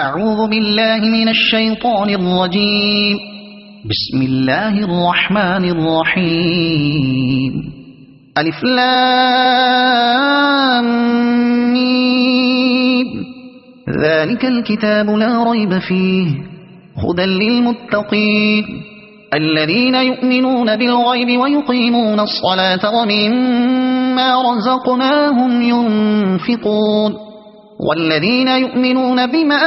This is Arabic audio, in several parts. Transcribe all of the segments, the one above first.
أعوذ بالله من الشيطان الرجيم. بسم الله الرحمن الرحيم. ألف لام ميم. ذلك الكتاب لا ريب فيه هدى للمتقين الذين يؤمنون بالغيب ويقيمون الصلاة ومما رزقناهم ينفقون والذين يؤمنون بما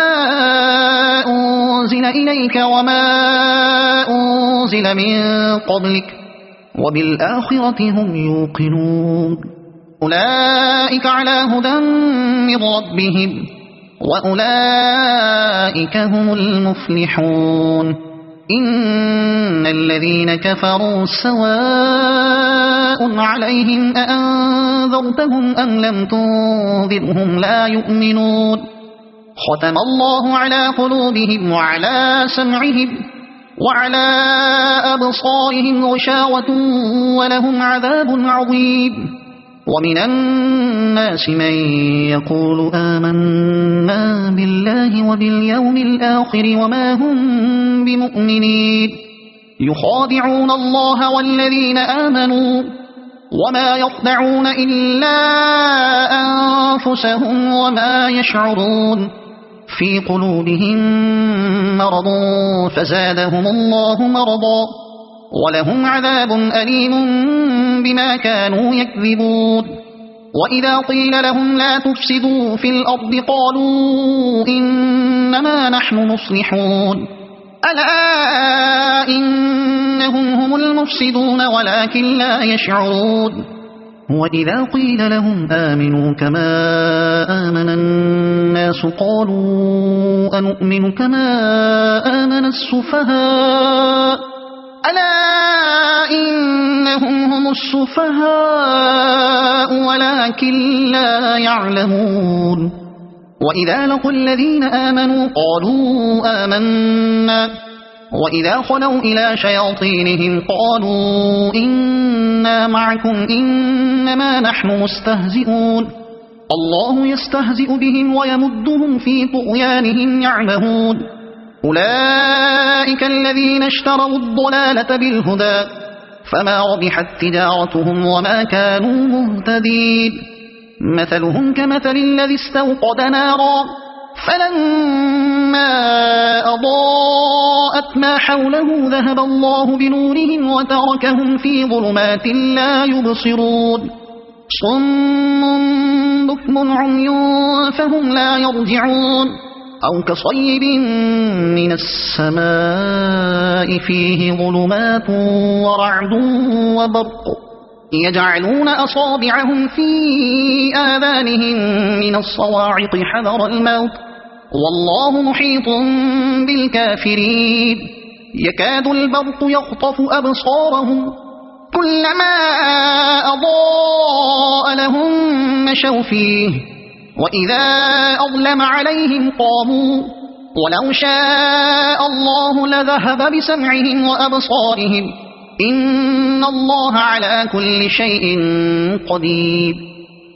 أنزل إليك وما أنزل من قبلك وبالآخرة هم يوقنون أولئك على هدى من ربهم وأولئك هم المفلحون إن الذين كفروا سواء عليهم أأنذرتهم أم لم تنذرهم لا يؤمنون ختم الله على قلوبهم وعلى سمعهم وعلى أبصارهم غشاوة ولهم عذاب عظيم ومن الناس من يقول آمنا بالله وباليوم الآخر وما هم بمؤمنين يخادعون الله والذين آمنوا وما يخدعون إلا أنفسهم وما يشعرون في قلوبهم مرض فزادهم الله مرضا ولهم عذاب أليم بما كانوا يكذبون وإذا قيل لهم لا تفسدوا في الأرض قالوا إنما نحن مصلحون ألا إنهم هم المفسدون ولكن لا يشعرون وإذا قيل لهم آمنوا كما آمن الناس قالوا أنؤمن كما آمن السفهاء ألا إنهم هم السفهاء ولكن لا يعلمون وإذا لقوا الذين آمنوا قالوا آمنا وإذا خلوا إلى شياطينهم قالوا إنا معكم إنما نحن مستهزئون الله يستهزئ بهم ويمدهم في طغيانهم يعمهون أولئك الذين اشتروا الضلالة بالهدى فما ربحت تجارتهم وما كانوا مهتدين مثلهم كمثل الذي استوقد نارا فلما أضاءت ما حوله ذهب الله بنورهم وتركهم في ظلمات لا يبصرون صم بكم عمي فهم لا يرجعون أو كصيب من السماء فيه ظلمات ورعد وبرق يجعلون أصابعهم في آذانهم من الصواعق حذر الموت والله محيط بالكافرين يكاد البرق يخطف أبصارهم كلما أضاء لهم مشوا فيه وإذا أظلم عليهم قاموا ولو شاء الله لذهب بسمعهم وأبصارهم إن الله على كل شيء قدير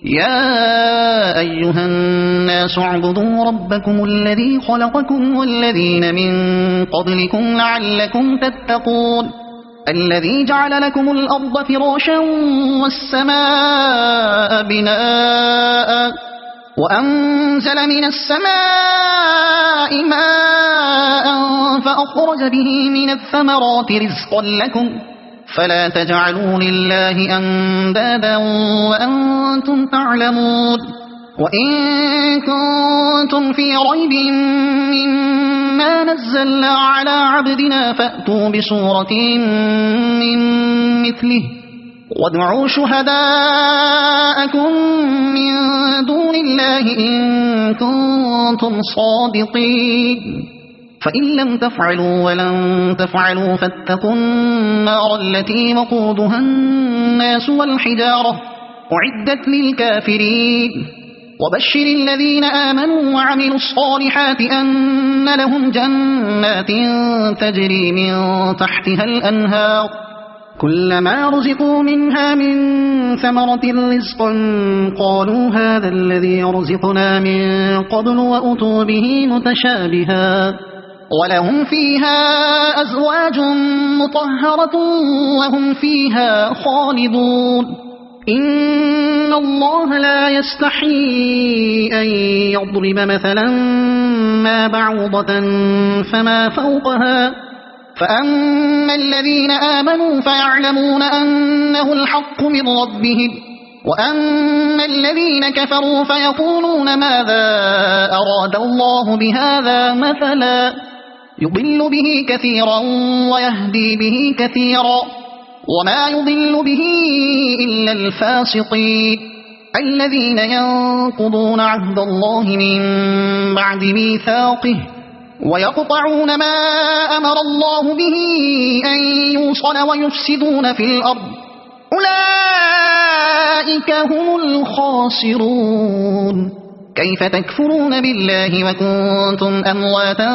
يا أيها الناس اعبدوا ربكم الذي خلقكم والذين من قبلكم لعلكم تتقون الذي جعل لكم الأرض فراشا والسماء بناء وأنزل من السماء ماء فأخرج به من الثمرات رزقا لكم فلا تجعلوا لله أندادا وأنتم تعلمون وإن كنتم في ريب مما نزلنا على عبدنا فأتوا بسورة من مثله وادعوا شهداءكم من دون الله إن كنتم صادقين فإن لم تفعلوا ولن تفعلوا فاتقوا النار التي وقودها الناس والحجارة أعدت للكافرين وبشر الذين آمنوا وعملوا الصالحات أن لهم جنات تجري من تحتها الأنهار كلما رزقوا منها من ثمرة رزقا قالوا هذا الذي رزقنا من قبل وأتوا به متشابها ولهم فيها أزواج مطهرة وهم فيها خالدون إن الله لا يستحيي أن يضرب مثلا ما بعوضة فما فوقها فأما الذين آمنوا فيعلمون أنه الحق من ربهم وأما الذين كفروا فيقولون ماذا أراد الله بهذا مثلا يضل به كثيرا ويهدي به كثيرا وما يضل به إلا الفاسقين الذين ينقضون عهد الله من بعد ميثاقه ويقطعون ما أمر الله به أن يوصل ويفسدون في الأرض أولئك هم الخاسرون كيف تكفرون بالله وكنتم أمواتا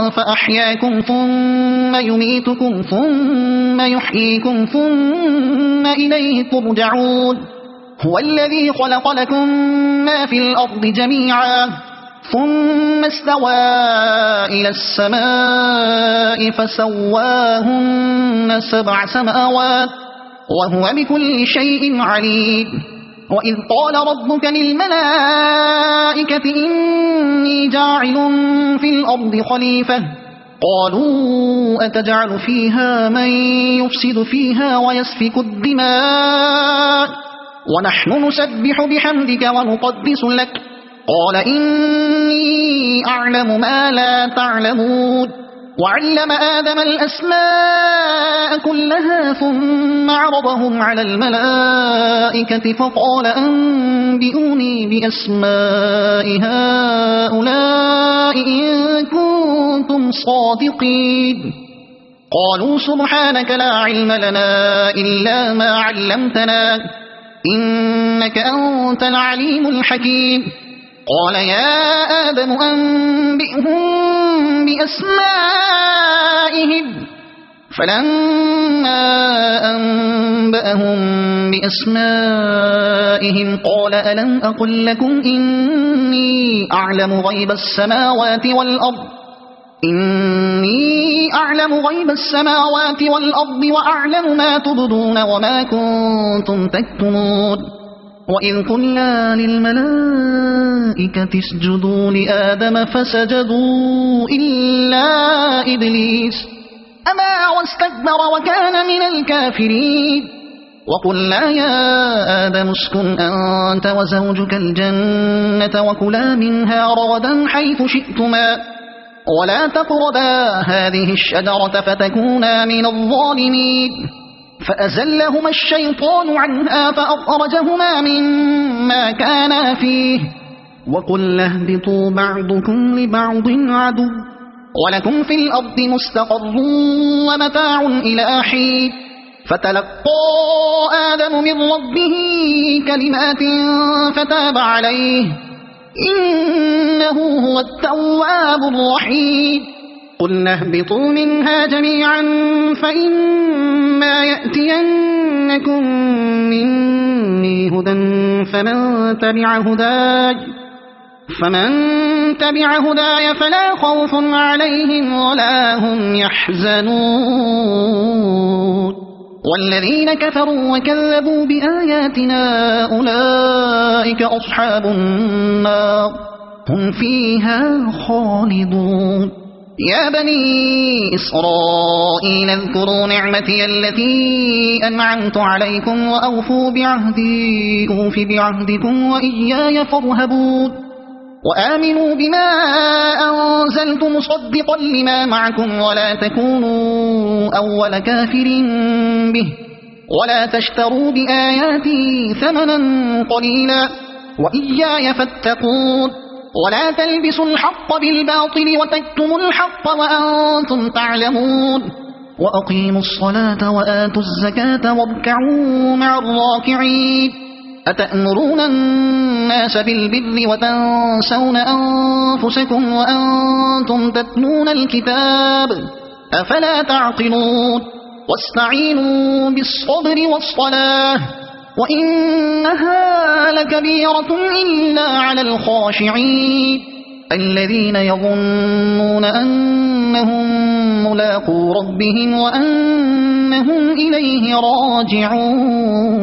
فأحياكم ثم يميتكم ثم يحييكم ثم إليه ترجعون هو الذي خلق لكم ما في الأرض جميعا ثم استوى إلى السماء فسواهن 7 سماوات وهو بكل شيء عليم وإذ قال ربك للملائكة إني جاعل في الأرض خليفة قالوا أتجعل فيها من يفسد فيها ويسفك الدماء ونحن نسبح بحمدك ونقدس لك قال إني أعلم ما لا تعلمون وعلم آدم الأسماء كلها ثم عرضهم على الملائكة فقال أنبئوني بأسماء هؤلاء إن كنتم صادقين قالوا سبحانك لا علم لنا إلا ما علمتنا إنك أنت العليم الحكيم قال يا آدم أنبئهم بأسمائهم فلما أنبأهم بأسمائهم قال ألم أقل لكم إني أعلم غيب السماوات والأرض وأعلم ما تبدون وما كنتم تكتمون وإذ قلنا للملائكة اسجدوا لآدم فسجدوا إلا إبليس أبى واستكبر وكان من الكافرين وقلنا يا آدم اسكن أنت وزوجك الجنة وكلا منها رغدا حيث شئتما ولا تقربا هذه الشجرة فتكونا من الظالمين فأزلهما الشيطان عنها فأخرجهما مما كانا فيه وقلنا اهبطوا بعضكم لبعض عدو ولكم في الأرض مستقر ومتاع إلى حين فتلقى آدم من ربه كلمات فتاب عليه إنه هو التواب الرحيم قلنا اهبطوا منها جميعا فإما يأتينكم مني هدى فمن تبع هداي فلا خوف عليهم ولا هم يحزنون والذين كفروا وكذبوا بآياتنا أولئك أصحاب النار هم فيها خالدون يا بني إسرائيل اذكروا نعمتي التي أنعمت عليكم وأوفوا بعهدي أوف بعهدكم وإياي فارهبون وآمنوا بما أنزلت مصدقا لما معكم ولا تكونوا أول كافر به ولا تشتروا بآياتي ثمنا قليلا وإياي فاتقون ولا تلبسوا الحق بالباطل وتكتموا الحق وأنتم تعلمون وأقيموا الصلاة وآتوا الزكاة واركعوا مع الراكعين أتأمرون الناس بالبر وتنسون أنفسكم وأنتم تتلون الكتاب أفلا تعقلون واستعينوا بالصبر والصلاة وإنها لكبيرة إلا على الخاشعين الذين يظنون أنهم ملاقو ربهم وأنهم إليه راجعون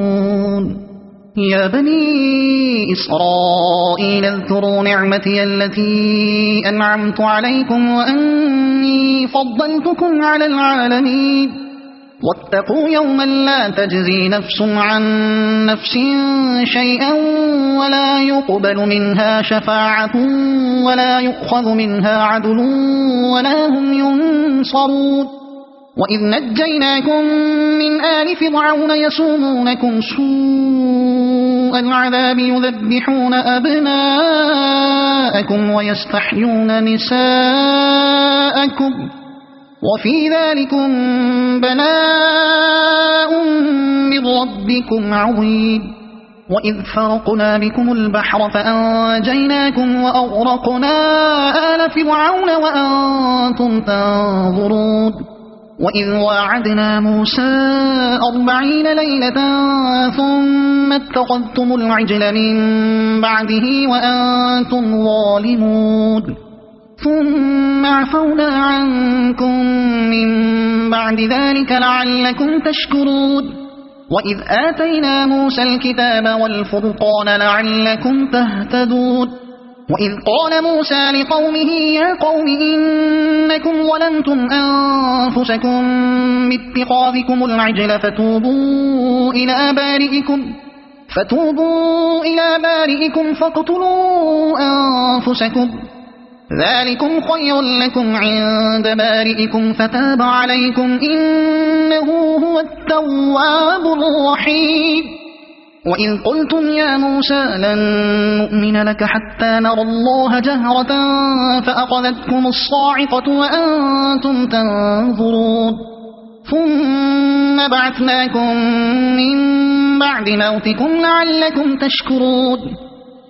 يا بني إسرائيل اذكروا نعمتي التي أنعمت عليكم وأني فضلتكم على العالمين واتقوا يوما لا تجزي نفس عن نفس شيئا ولا يقبل منها شفاعة ولا يؤخذ منها عدل ولا هم ينصرون وإذ نجيناكم من آل فرعون يسومونكم سوء العذاب يذبحون أبناءكم ويستحيون نساءكم وفي ذلكم بلاء من ربكم عظيم وإذ فرقنا بكم البحر فأنجيناكم وأغرقنا آل فرعون وأنتم تنظرون وإذ واعدنا موسى 40 ليلة ثم اتخذتم العجل من بعده وأنتم ظالمون ثم عفونا عنكم من بعد ذلك لعلكم تشكرون وإذ آتينا موسى الكتاب والفرقان لعلكم تهتدون وإذ قال موسى لقومه يا قوم إنكم ظلمتم أنفسكم باتخاذكم العجل فتوبوا إلى بارئكم فاقتلوا أنفسكم ذلكم خير لكم عند بارئكم فتاب عليكم إنه هو التواب الرحيم وإذ قلتم يا موسى لن نؤمن لك حتى نرى الله جهرة فأخذتكم الصاعقة وأنتم تنظرون ثم بعثناكم من بعد موتكم لعلكم تشكرون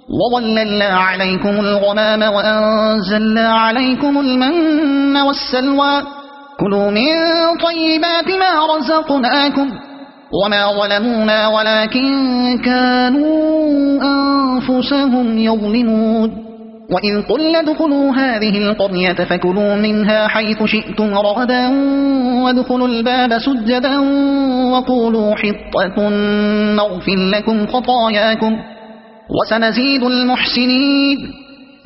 وظللنا عليكم الغمام وأنزلنا عليكم المن والسلوى كلوا من طيبات ما رزقناكم وما ظلمونا ولكن كانوا أنفسهم يظلمون وإذ قلنا ادخلوا هذه القرية فكلوا منها حيث شئتم رغدا وادخلوا الباب سجدا وقولوا حطة نغفر لكم خطاياكم وسنزيد المحسنين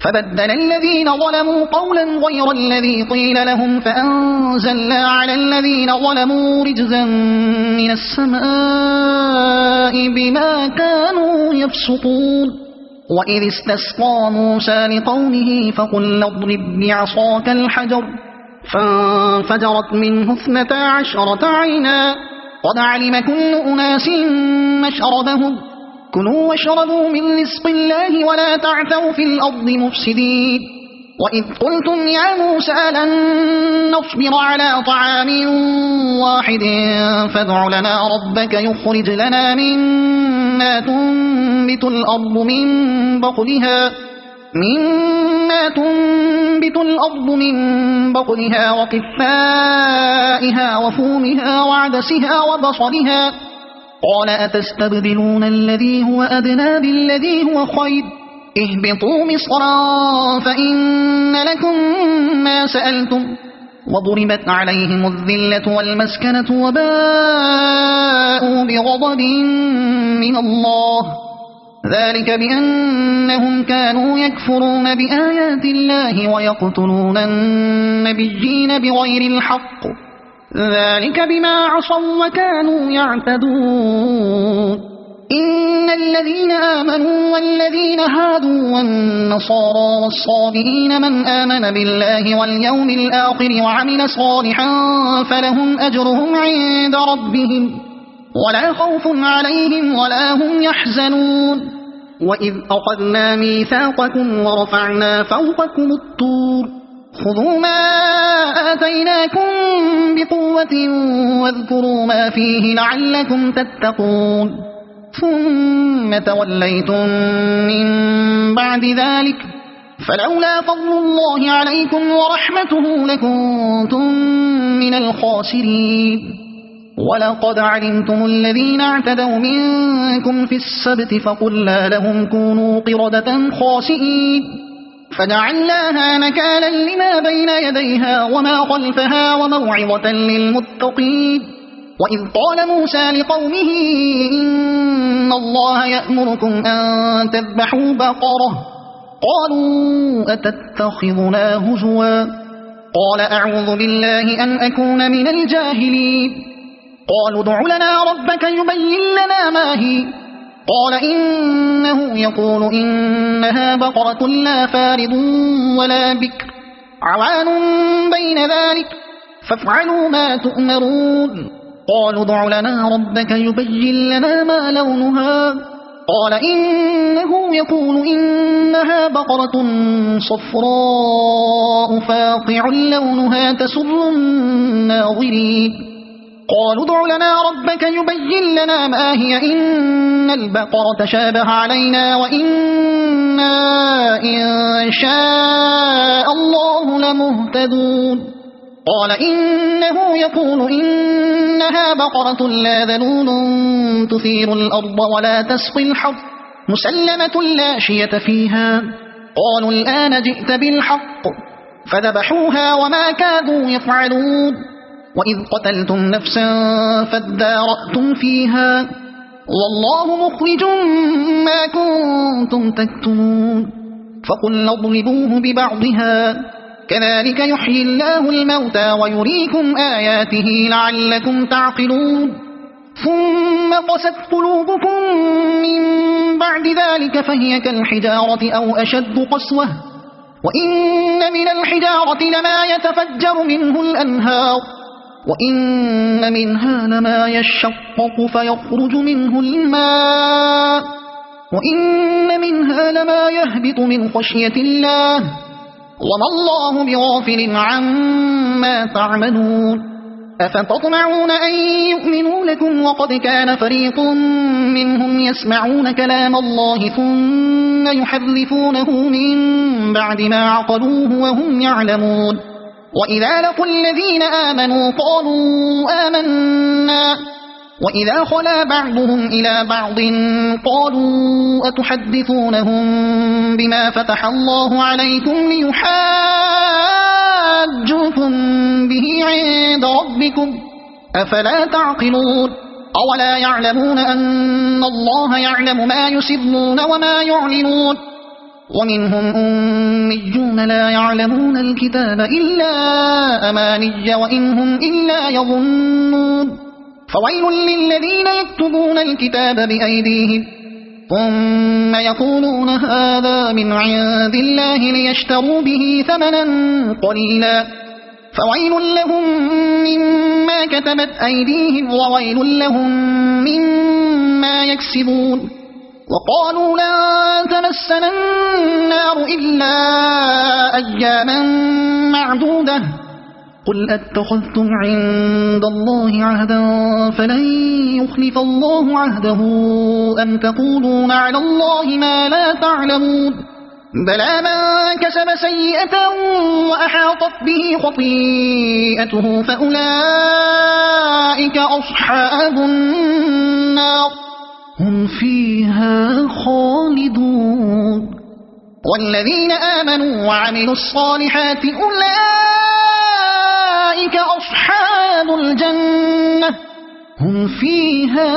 فبدل الذين ظلموا قولا غير الذي قيل لهم فأنزلنا على الذين ظلموا رجزا من السماء بما كانوا يفسقون وإذ استسقى موسى لقومه فقل اضرب بعصاك الحجر فانفجرت منه 12 عينا قد علم كل أناس مشربهم كلوا واشربوا من رزق الله ولا تعثوا في الأرض مفسدين وإذ قلتم يا موسى لن نصبر على طعام واحد فادع لنا ربك يخرج لنا مما تنبت الأرض من بقلها وقثائها وفومها وعدسها وبصلها قال أتستبدلون الذي هو أدنى بالذي هو خير اهبطوا مصرا فإن لكم ما سألتم وضربت عليهم الذلة والمسكنة وباءوا بغضب من الله ذلك بأنهم كانوا يكفرون بآيات الله ويقتلون النبيين بغير الحق ذلك بما عصوا وكانوا يعتدون إن الذين آمنوا والذين هادوا والنصارى والصابئين من آمن بالله واليوم الآخر وعمل صالحا فلهم أجرهم عند ربهم ولا خوف عليهم ولا هم يحزنون وإذ أخذنا ميثاقكم ورفعنا فوقكم الطور خذوا ما آتيناكم بقوة واذكروا ما فيه لعلكم تتقون ثم توليتم من بعد ذلك فلولا فضل الله عليكم ورحمته لكنتم من الخاسرين ولقد علمتم الذين اعتدوا منكم في السبت فقلنا لهم كونوا قردة خاسئين فجعلناها نكالا لما بين يديها وما خلفها وموعظة للمتقين. وإذ قال موسى لقومه إن الله يأمركم أن تذبحوا بقرة قالوا أتتخذنا هزوا قال أعوذ بالله أن أكون من الجاهلين. قالوا ادع لنا ربك يبين لنا ما هي قال إنه يقول إنها بقرة لا فارض ولا بكر عوان بين ذلك فافعلوا ما تؤمرون. قالوا ادع لنا ربك يبين لنا ما لونها قال إنه يقول إنها بقرة صفراء فاقع لونها تسر الناظرين. قالوا ادع لنا ربك يبين لنا ما هي إن البقرة شابه علينا وإنا إن شاء الله لمهتدون. قال إنه يقول إنها بقرة لا ذلول تثير الأرض ولا تسقي الحرث مسلمة لا شية فيها. قالوا الآن جئت بالحق فذبحوها وما كادوا يفعلون. وإذ قتلتم نفسا فادارأتم فيها والله مخرج ما كنتم تكتمون. فقلنا اضربوه ببعضها كذلك يحيي الله الموتى ويريكم آياته لعلكم تعقلون. ثم قست قلوبكم من بعد ذلك فهي كالحجارة أو أشد قسوة وإن من الحجارة لما يتفجر منه الأنهار وإن منها لما يشقق فيخرج منه الماء وإن منها لما يهبط من خشية الله وما الله بغافل عما تعملون. أفتطمعون أن يؤمنوا لكم وقد كان فريق منهم يسمعون كلام الله ثم يحرفونه من بعد ما عقلوه وهم يعلمون. وإذا لقوا الذين آمنوا قالوا آمنا وإذا خلا بعضهم إلى بعض قالوا أتحدثونهم بما فتح الله عليكم ليحاجوكم به عند ربكم أفلا تعقلون. أولا يعلمون أن الله يعلم ما يسرون وما يعلنون. ومنهم أميون لا يعلمون الكتاب إلا أماني وإنهم إلا يظنون. فويل للذين يكتبون الكتاب بأيديهم ثم يقولون هذا من عند الله ليشتروا به ثمنا قليلا فويل لهم مما كتبت أيديهم وويل لهم مما يكسبون. وقالوا لن تمسنا النار إلا أياما معدودة قل أتخذتم عند الله عهدا فلن يخلف الله عهده أم تقولون على الله ما لا تعلمون. بلى من كسب سيئة وأحاطت به خطيئته فأولئك أصحاب النار هم فيها خالدون. والذين آمنوا وعملوا الصالحات أولئك أصحاب الجنة هم فيها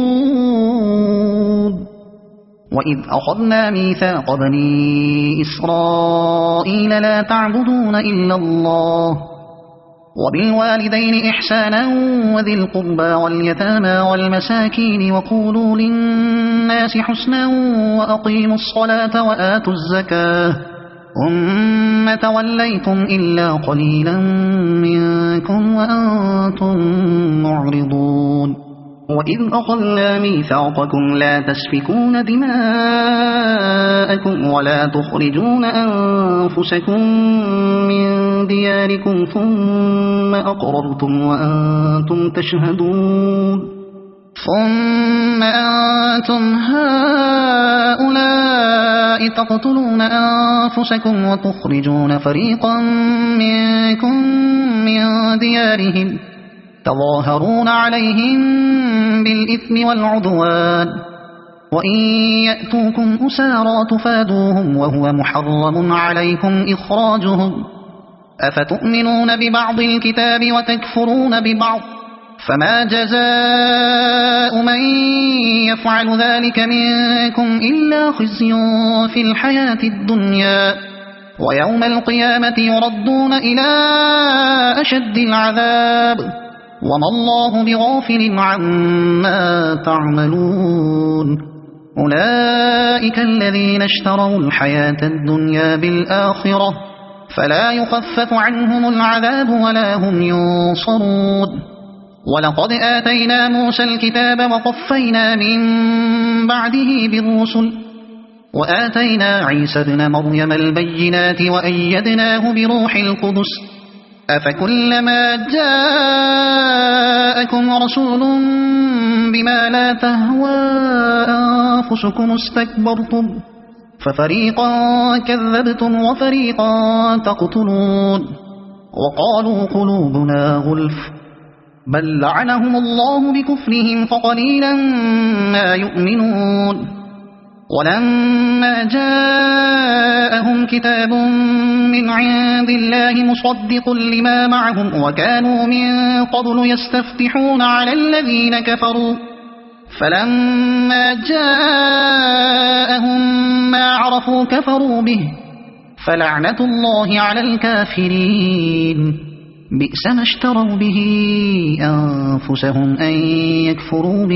خالدون. وإذ أخذنا ميثاق بني إسرائيل لا تعبدون إلا الله وبالوالدين إحسانا وذي القربى واليتامى والمساكين وقولوا للناس حسنا وأقيموا الصلاة وآتوا الزكاة ثم توليتم إلا قليلا منكم وأنتم معرضون. وإذ أخذنا ميثاقكم لا تسفكون دماءكم ولا تخرجون أنفسكم من دياركم ثم أقررتم وأنتم تشهدون. ثم أنتم هؤلاء تقتلون أنفسكم وتخرجون فريقا منكم من ديارهم تظاهرون عليهم بالإثم والعدوان وإن يأتوكم أسارى تفادوهم وهو محرم عليكم إخراجهم أفتؤمنون ببعض الكتاب وتكفرون ببعض فما جزاء من يفعل ذلك منكم إلا خزي في الحياة الدنيا ويوم القيامة يردون إلى أشد العذاب وما الله بغافل عما تعملون أولئك الذين اشتروا الحياة الدنيا بالآخرة فلا يخفف عنهم العذاب ولا هم ينصرون ولقد آتينا موسى الكتاب وقفينا من بعده بالرسل وآتينا عيسى ابن مريم البينات وأيدناه بروح القدس أفكلما جاءكم رسول بما لا تهوى أنفسكم استكبرتم ففريقا كذبتم وفريقا تقتلون وقالوا قلوبنا غلف بل لعنهم الله بكفرهم فقليلا ما يؤمنون ولما جاءهم كتاب من عند الله مصدق لما معهم وكانوا من قبل يستفتحون على الذين كفروا فلما جاءهم ما عرفوا كفروا به فلعنة الله على الكافرين بئس ما اشتروا به أنفسهم أن يكفروا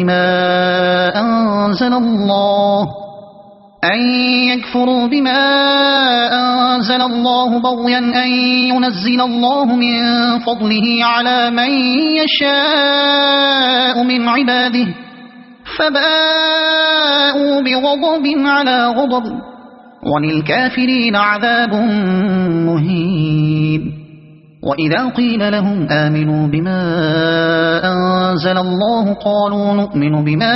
بما أنزل الله بغيا أن ينزل الله من فضله على من يشاء من عباده فباءوا بغضب على غضب وللكافرين عذاب مهين وإذا قيل لهم آمنوا بما أنزل الله قالوا نؤمن بما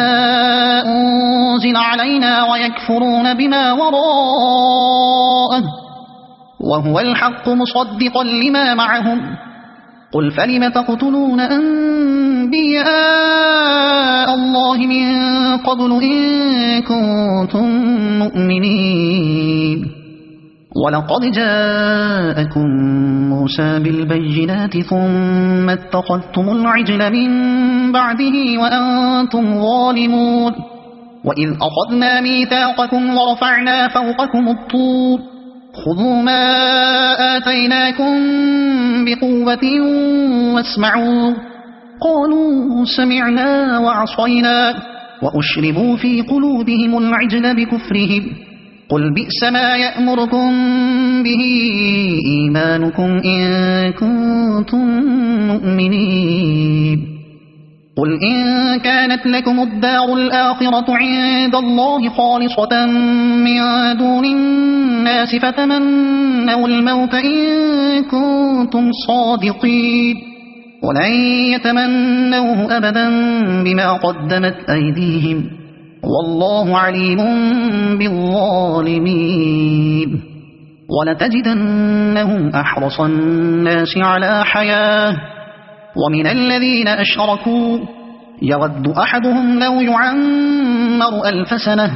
أنزل علينا ويكفرون بما وراءه وهو الحق مصدقا لما معهم قل فلم تقتلون أنبياء الله من قبل إن كنتم مؤمنين ولقد جاءكم موسى بالبينات ثم اتخذتم العجل من بعده وأنتم ظالمون وإذ أخذنا ميثاقكم ورفعنا فوقكم الطور خذوا ما آتيناكم بقوة واسمعوا قالوا سمعنا وعصينا وأشربوا في قلوبهم العجل بكفرهم قل بئس ما يأمركم به إيمانكم إن كنتم مؤمنين قل إن كانت لكم الدار الآخرة عند الله خالصة من دون الناس فتمنوا الموت إن كنتم صادقين ولن يتمنوه أبدا بما قدمت أيديهم والله عليم بالظالمين ولتجدنهم أحرص الناس على حياة ومن الذين أشركوا يود أحدهم لو يعمر 1000 سنة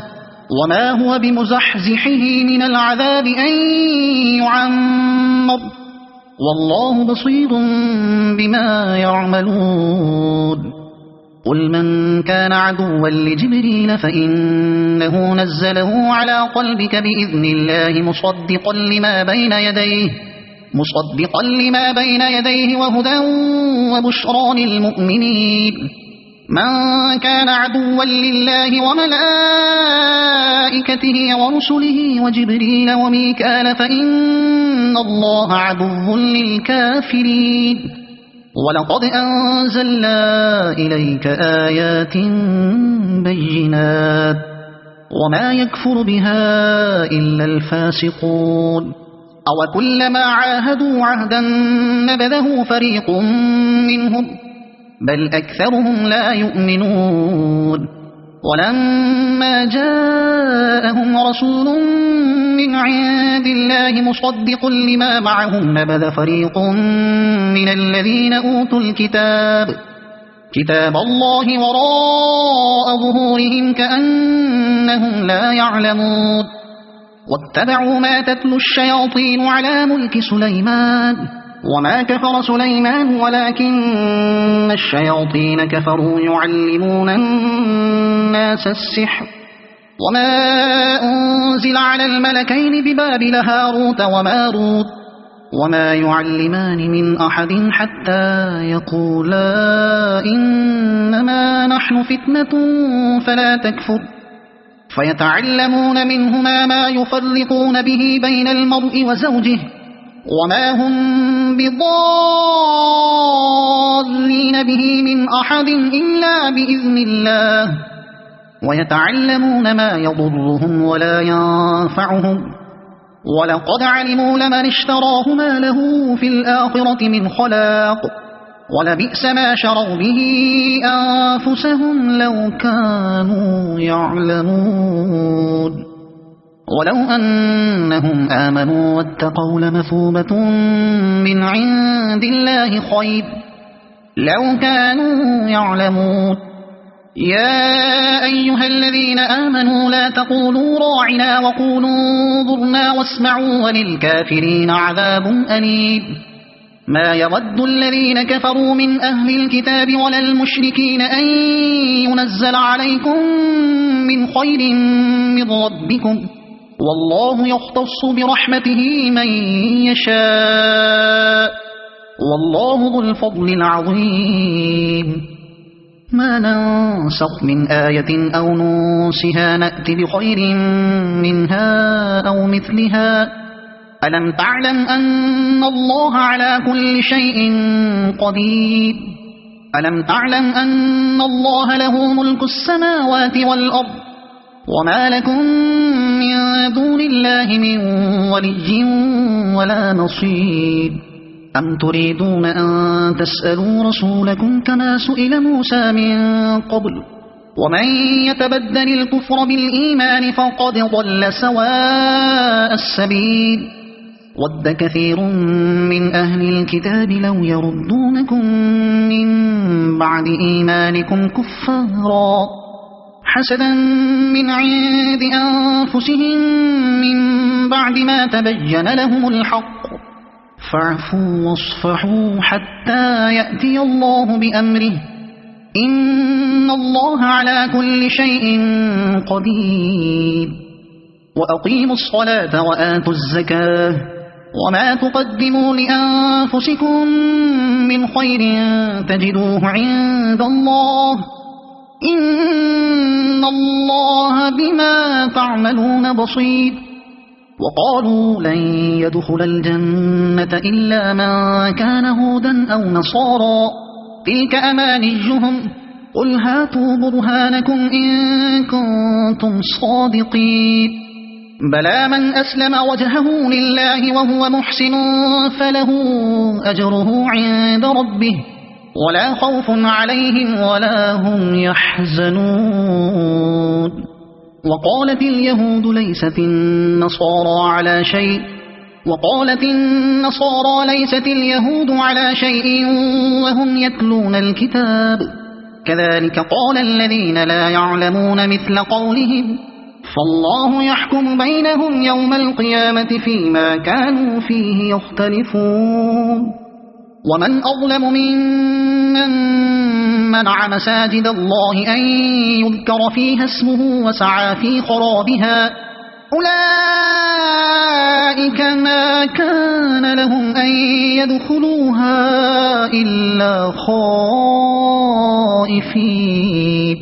وما هو بمزحزحه من العذاب أن يعمر والله بصير بما يعملون قل من كان عدوا لجبريل فإنه نزله على قلبك بإذن الله مصدقا لما بين يديه وهدى وبشرى للمؤمنين من كان عدوا لله وملائكته ورسله وجبريل وميكال فإن الله عدو للكافرين ولقد أنزلنا إليك آيات بينات وما يكفر بها إلا الفاسقون أو كلما عاهدوا عهدا نبذه فريق منهم بل أكثرهم لا يؤمنون ولما جاءهم رسول من عند الله مصدق لما معهم نبذ فريق من الذين أوتوا الكتاب كتاب الله وراء ظهورهم كأنهم لا يعلمون واتبعوا ما تتلو الشياطين على ملك سليمان وما كفر سليمان ولكن الشياطين كفروا يعلمون الناس السحر وما أنزل على الملكين ببابل هاروت وماروت وما يعلمان من أحد حتى يقولا إنما نحن فتنة فلا تكفر فيتعلمون منهما ما يفرقون به بين المرء وزوجه وما هم بضارين به من أحد إلا بإذن الله ويتعلمون ما يضرهم ولا ينفعهم ولقد علموا لمن اشتراه ما له في الآخرة من خلاق ولبئس ما شروا به أنفسهم لو كانوا يعلمون ولو أنهم آمنوا واتقوا لمثوبة من عند الله خير لو كانوا يعلمون يا أيها الذين آمنوا لا تقولوا راعنا وقولوا انظرنا واسمعوا وللكافرين عذاب أليم ما يود الذين كفروا من أهل الكتاب ولا المشركين أن ينزل عليكم من خير من ربكم والله يختص برحمته من يشاء والله ذو الفضل العظيم ما ننسخ من آية أو ننسها نأت بخير منها أو مثلها ألم تعلم أن الله على كل شيء قدير ألم تعلم أن الله له ملك السماوات والأرض وما لكم من دون الله من ولي ولا نصير أم تريدون أن تسألوا رسولكم كما سئل موسى من قبل ومن يتبدل الكفر بالإيمان فقد ضل سواء السبيل ود كثير من أهل الكتاب لو يردونكم من بعد إيمانكم كفارا حسدا من عند أنفسهم من بعد ما تبين لهم الحق فاعفوا واصفحوا حتى يأتي الله بأمره إن الله على كل شيء قدير وأقيموا الصلاة وآتوا الزكاة وما تقدموا لأنفسكم من خير تجدوه عند الله إن الله بما تعملون بصير وقالوا لن يدخل الجنة إلا من كان هودا أو نصارى تلك أمانيهم قل هاتوا برهانكم إن كنتم صادقين بلى من أسلم وجهه لله وهو محسن فله أجره عند ربه ولا خوف عليهم ولا هم يحزنون وقالت اليهود ليست النصارى على شيء وقالت النصارى ليست اليهود على شيء وهم يتلون الكتاب كذلك قال الذين لا يعلمون مثل قولهم فالله يحكم بينهم يوم القيامة فيما كانوا فيه يختلفون ومن أظلم ممن منع مساجد الله أن يذكر فيها اسمه وسعى في خرابها أولئك ما كان لهم أن يدخلوها إلا خائفين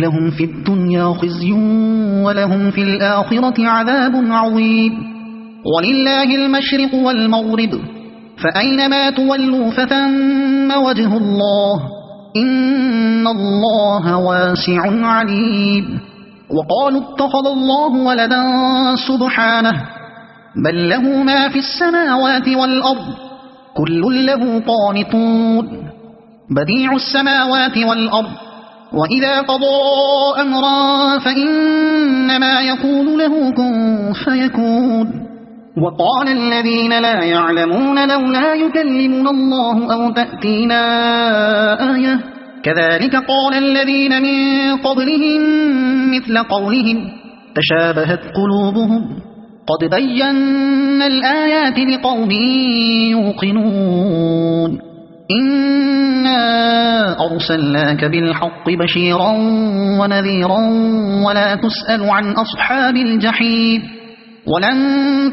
لهم في الدنيا خزي ولهم في الآخرة عذاب عظيم ولله المشرق والمغرب فأينما تولوا فثم وجه الله إن الله واسع عليم وقالوا اتخذ الله ولدا سبحانه بل له ما في السماوات والأرض كل له قانتون بديع السماوات والأرض وإذا قضى أمرا فإنما يقول له كن فيكون وقال الذين لا يعلمون لولا يكلمنا الله أو تأتينا آية كذلك قال الذين من قبلهم مثل قولهم تشابهت قلوبهم قد بينا الآيات لقوم يوقنون إنا أرسلناك بالحق بشيرا ونذيرا ولا تسأل عن أصحاب الجحيم ولن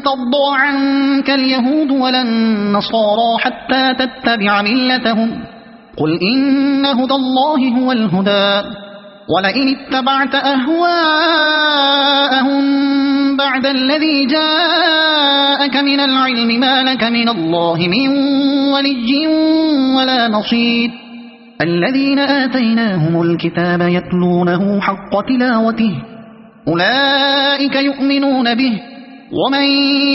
ترضى عنك اليهود ولا النصارى حتى تتبع ملتهم قل إن هدى الله هو الهدى ولئن اتبعت أهواءهم بعد الذي جاءك من العلم ما لك من الله من ولي ولا نصير الذين آتيناهم الكتاب يتلونه حق تلاوته أولئك يؤمنون به ومن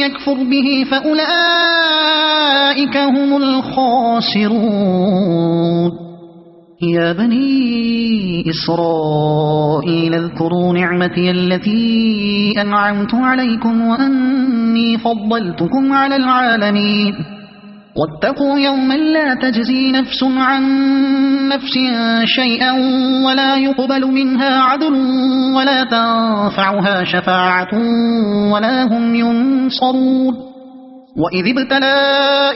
يكفر به فأولئك هم الخاسرون يا بني إسرائيل اذكروا نعمتي التي أنعمت عليكم وأني فضلتكم على العالمين واتقوا يوما لا تجزي نفس عن نفس شيئا ولا يقبل منها عدل ولا تنفعها شفاعة ولا هم ينصرون وإذ ابتلى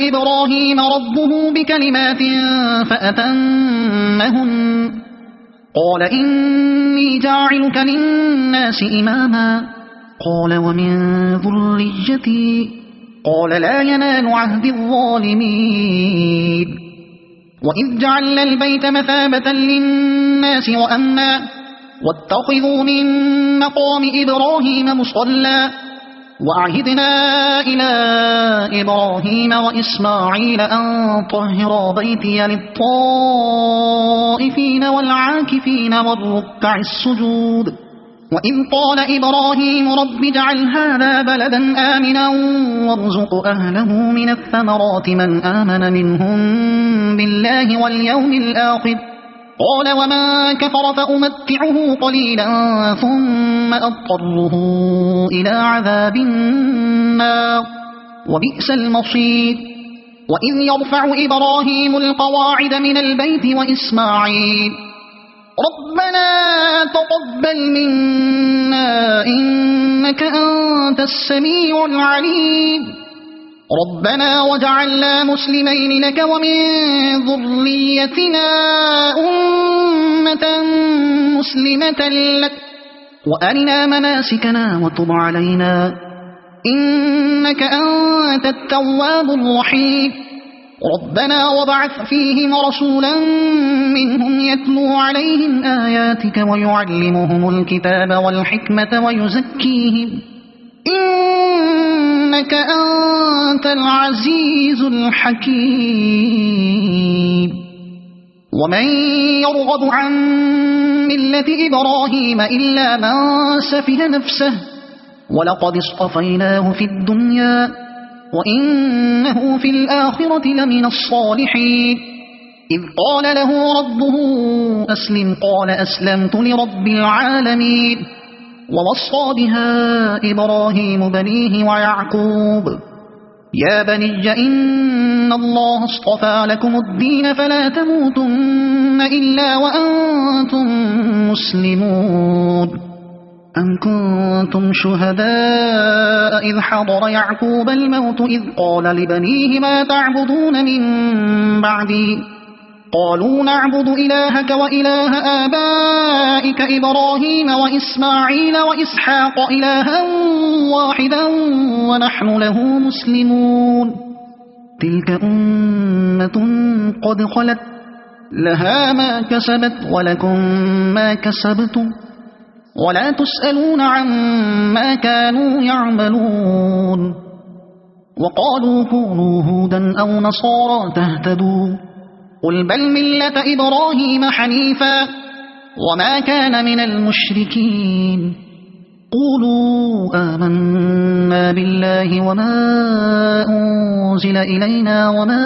إبراهيم ربه بكلمات فأتمهن قال إني جاعلك للناس إماما قال ومن ذريتي قال لا ينال عهد الظالمين وإذ جعلنا البيت مثابة للناس وأمنا واتخذوا من مقام إبراهيم مصلى وعهدنا إلى إبراهيم وإسماعيل أن طهرا بيتي للطائفين والعاكفين والركع السجود وإذ قال إبراهيم رب اجعل هذا بلدا آمنا وارزق أهله من الثمرات من آمن منهم بالله واليوم الآخر قال ومن كفر فأمتعه قليلا ثم أضطره إلى عذاب النار وبئس المصير وإذ يرفع إبراهيم القواعد من البيت وإسماعيل ربنا تقبل منا إنك أنت السميع العليم ربنا وجعلنا مسلمين لك ومن ذريتنا أمة مسلمة لك وأرنا مناسكنا وتب علينا إنك أنت التواب الرحيم ربنا وابعث فيهم رسولا منهم يتلو عليهم آياتك ويعلمهم الكتاب والحكمة ويزكيهم إنك أنت العزيز الحكيم ومن يرغب عن ملة إبراهيم إلا من سفه نفسه ولقد اصطفيناه في الدنيا وإنه في الآخرة لمن الصالحين إذ قال له ربه أسلم قال أسلمت لرب العالمين ووصى بها إبراهيم بنيه ويعقوب يا بني إن الله اصطفى لكم الدين فلا تموتن إلا وأنتم مسلمون أم كنتم شهداء إذ حضر يعقوب الموت إذ قال لبنيه ما تعبدون من بعدي قالوا نعبد إلهك وإله آبائك إبراهيم وإسماعيل وإسحاق إلها واحدا ونحن له مسلمون تلك أمة قد خلت لها ما كسبت ولكم ما كسبتم ولا تسألون عما كانوا يعملون وقالوا كونوا هودا أو نصارى تهتدوا قل بل ملة إبراهيم حنيفا وما كان من المشركين قولوا آمنا بالله وما أنزل إلينا وما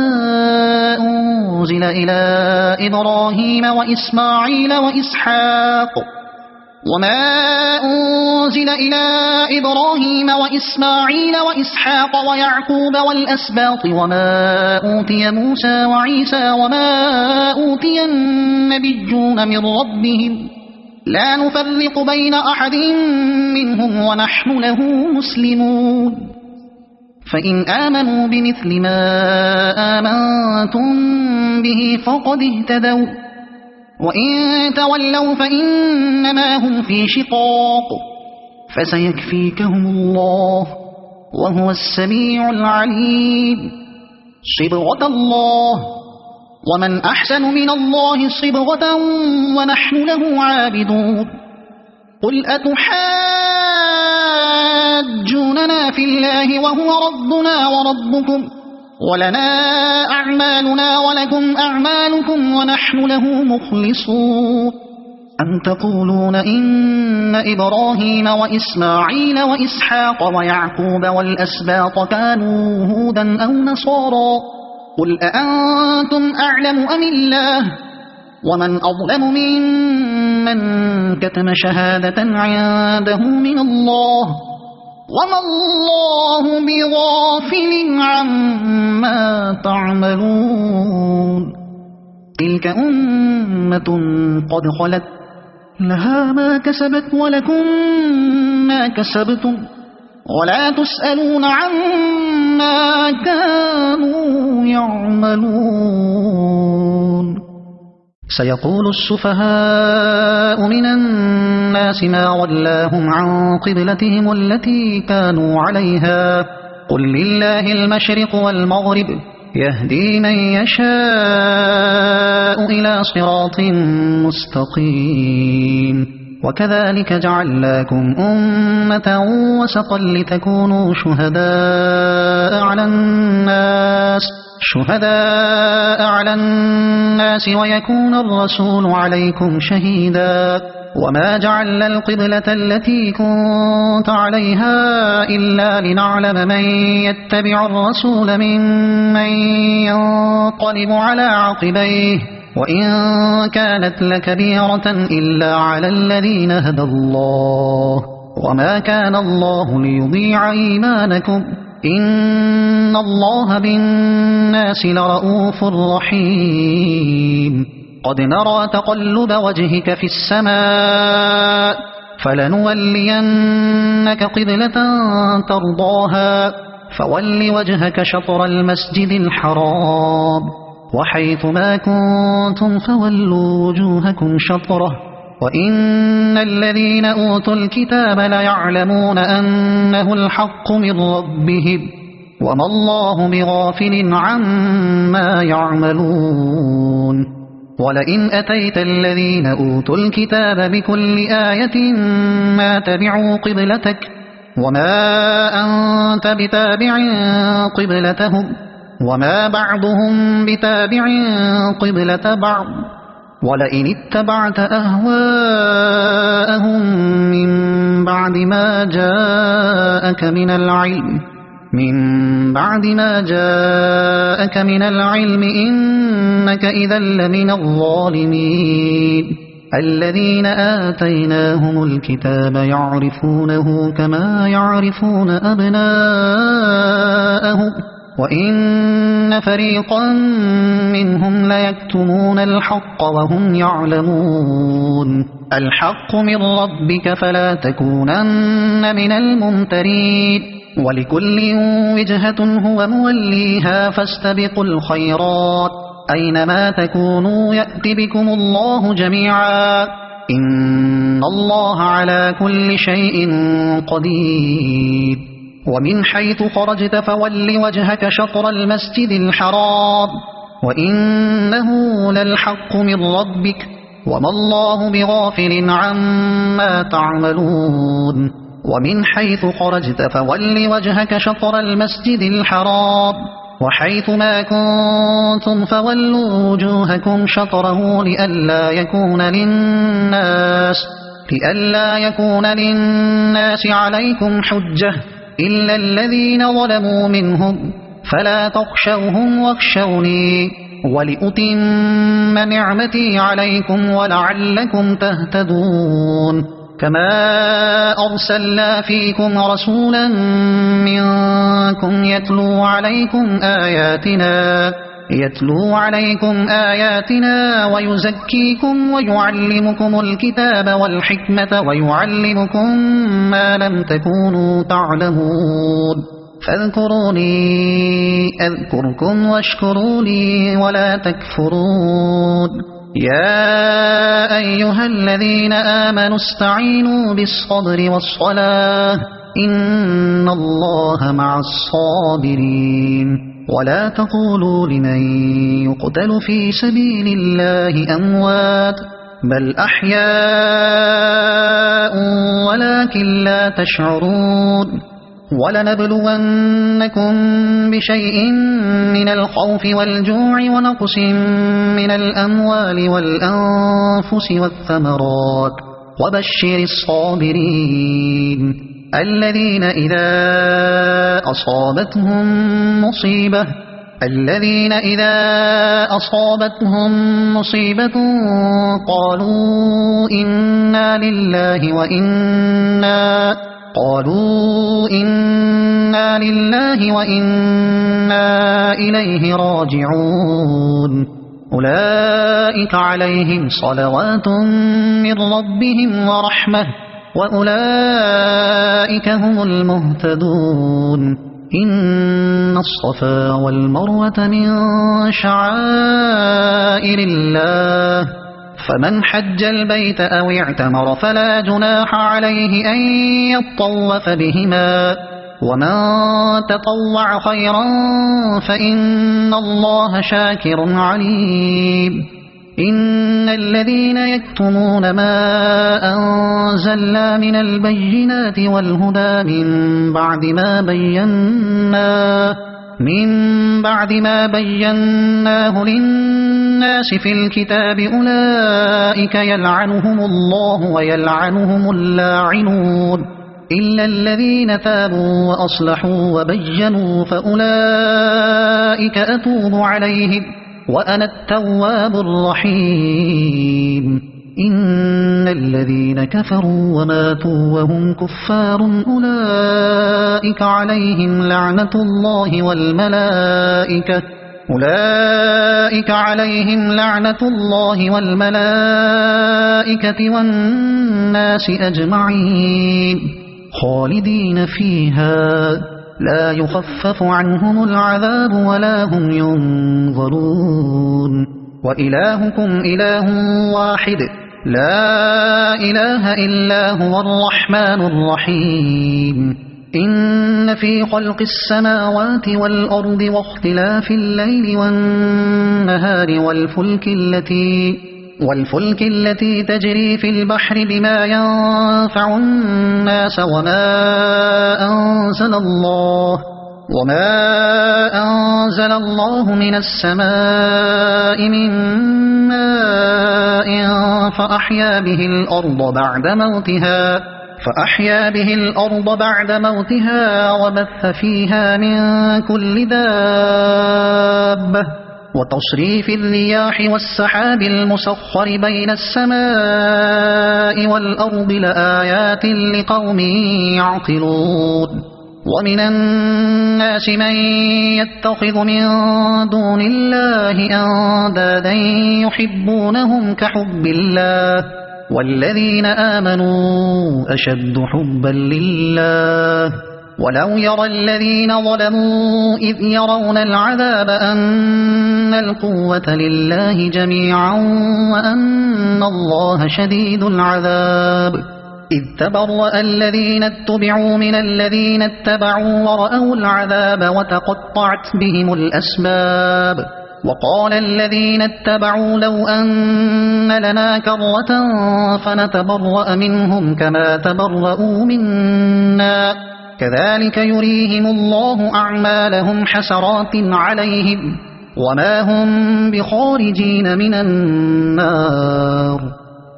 أنزل إلى إبراهيم وإسماعيل وإسحاق وما أنزل إلى إبراهيم وإسماعيل وإسحاق ويعقوب والأسباط وما أوتي موسى وعيسى وما أوتي النبيون من ربهم لا نفرق بين أحد منهم ونحن له مسلمون فإن آمنوا بمثل ما آمنتم به فقد اهتدوا وإن تولوا فإنما هم في شقاق فسيكفيكهم الله وهو السميع العليم صبغة الله ومن أحسن من الله صبغة ونحن له عابدون قل أتحاجوننا في الله وهو ربنا وربكم ولنا أعمالنا ولكم أعمالكم ونحن له مخلصون أم تقولون إن إبراهيم وإسماعيل وإسحاق ويعقوب والأسباط كانوا هودا أو نصارى قل أأنتم أعلم أم الله ومن أظلم ممن كتم شهادة عنده من الله وما الله بغافل عما تعملون تلك أمة قد خلت لها ما كسبت ولكم ما كسبتم ولا تسألون عما كانوا يعملون سيقول السفهاء من الناس ما ولاهم عن قبلتهم التي كانوا عليها قل لله المشرق والمغرب يهدي من يشاء إلى صراط مستقيم وكذلك جعلناكم أمة وسطا لتكونوا شهداء على الناس ويكون الرسول عليكم شهيدا وما جعلنا القبلة التي كنت عليها إلا لنعلم من يتبع الرسول ممن ينقلب على عقبيه وإن كانت لكبيرة إلا على الذين هدى الله وما كان الله ليضيع إيمانكم إن الله بالناس لرؤوف رحيم قد نرى تقلب وجهك في السماء فلنولينك قبلة ترضاها فول وجهك شطر المسجد الحرام وحيث ما كنتم فولوا وجوهكم شطره وإن الذين أوتوا الكتاب ليعلمون أنه الحق من ربهم وما الله بغافل عما يعملون ولئن أتيت الذين أوتوا الكتاب بكل آية ما تبعوا قبلتك وما أنت بتابع قبلتهم وما بعضهم بتابع قبلة بعض ولئن اتبعت أهواءهم من بعد ما جاءك من العلم إنك إذا لمن الظالمين الذين آتيناهم الكتاب يعرفونه كما يعرفون أبناءهم وإن فريقا منهم ليكتمون الحق وهم يعلمون الحق من ربك فلا تكونن من الممترين ولكل وجهة هو موليها فاستبقوا الخيرات أينما تكونوا يأتي بكم الله جميعا إن الله على كل شيء قدير ومن حيث خرجت فول وجهك شطر المسجد الحرام وإنه للحق من ربك وما الله بغافل عما تعملون ومن حيث خرجت فول وجهك شطر المسجد الحرام وحيث ما كنتم فولوا وجوهكم شطره لئلا يكون للناس عليكم حجة إلا الذين ظلموا منهم فلا تخشوهم واخشوني ولأتم نعمتي عليكم ولعلكم تهتدون كما أرسلنا فيكم رسولا منكم يتلو عليكم آياتنا ويزكيكم ويعلمكم الكتاب والحكمة ويعلمكم ما لم تكونوا تعلمون فاذكروني أذكركم واشكروا لي ولا تكفرون يا أيها الذين آمنوا استعينوا بالصبر والصلاة إن الله مع الصابرين ولا تقولوا لمن يقتل في سبيل الله أموات بل أحياء ولكن لا تشعرون ولنبلونكم بشيء من الخوف والجوع ونقص من الأموال والأنفس والثمرات وبشر الصابرين الذين إذا أصابتهم مصيبة قالوا إنا لله وإنا إليه راجعون أولئك عليهم صلوات من ربهم ورحمة وأولئك هم المهتدون إن الصفا والمروة من شعائر الله فمن حج البيت أو اعتمر فلا جناح عليه أن يطوف بهما ومن تطوع خيرا فإن الله شاكر عليم إن الذين يكتمون ما أنزلنا من البينات والهدى من بعد ما بيناه للناس في الكتاب أولئك يلعنهم الله ويلعنهم اللاعنون إلا الذين تابوا وأصلحوا وبينوا فأولئك أتوب عليهم وأنا التواب الرحيم إن الذين كفروا وماتوا وهم كفار أولئك عليهم لعنة الله والملائكة والناس أجمعين خالدين فيها لا يخفف عنهم العذاب ولا هم ينظرون وإلهكم إله واحد لا إله إلا هو الرحمن الرحيم إن في خلق السماوات والأرض واختلاف الليل والنهار والفلك التي تجري في البحر بما ينفع الناس وما أنزل الله من السماء من ماء فأحيا به الأرض بعد موتها وبث فيها من كل دابة وتصريف الرياح والسحاب المسخر بين السماء والأرض لآيات لقوم يعقلون ومن الناس من يتخذ من دون الله أندادا يحبونهم كحب الله والذين آمنوا أشد حبا لله ولو يرى الذين ظلموا إذ يرون العذاب أن القوة لله جميعا وأن الله شديد العذاب إذ تبرأ الذين اتبعوا من الذين اتبعوا ورأوا العذاب وتقطعت بهم الأسباب وقال الذين اتبعوا لو أن لنا كرة فنتبرأ منهم كما تبرؤوا منا كذلك يريهم الله أعمالهم حسرات عليهم وما هم بخارجين من النار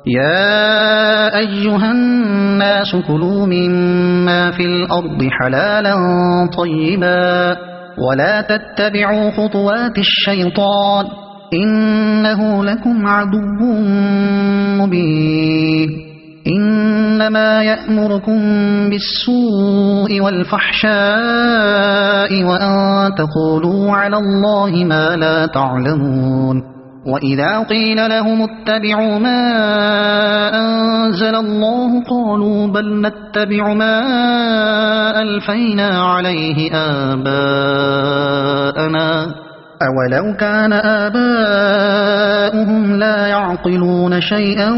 يا أيها الناس كلوا مما في الأرض حلالا طيبا ولا تتبعوا خطوات الشيطان إنه لكم عدو مبين إنما يأمركم بالسوء والفحشاء وأن تقولوا على الله ما لا تعلمون وإذا قيل لهم اتبعوا ما أنزل الله قالوا بل نتبع ما ألفينا عليه آباءنا أولو كان آباؤهم لا يعقلون شيئا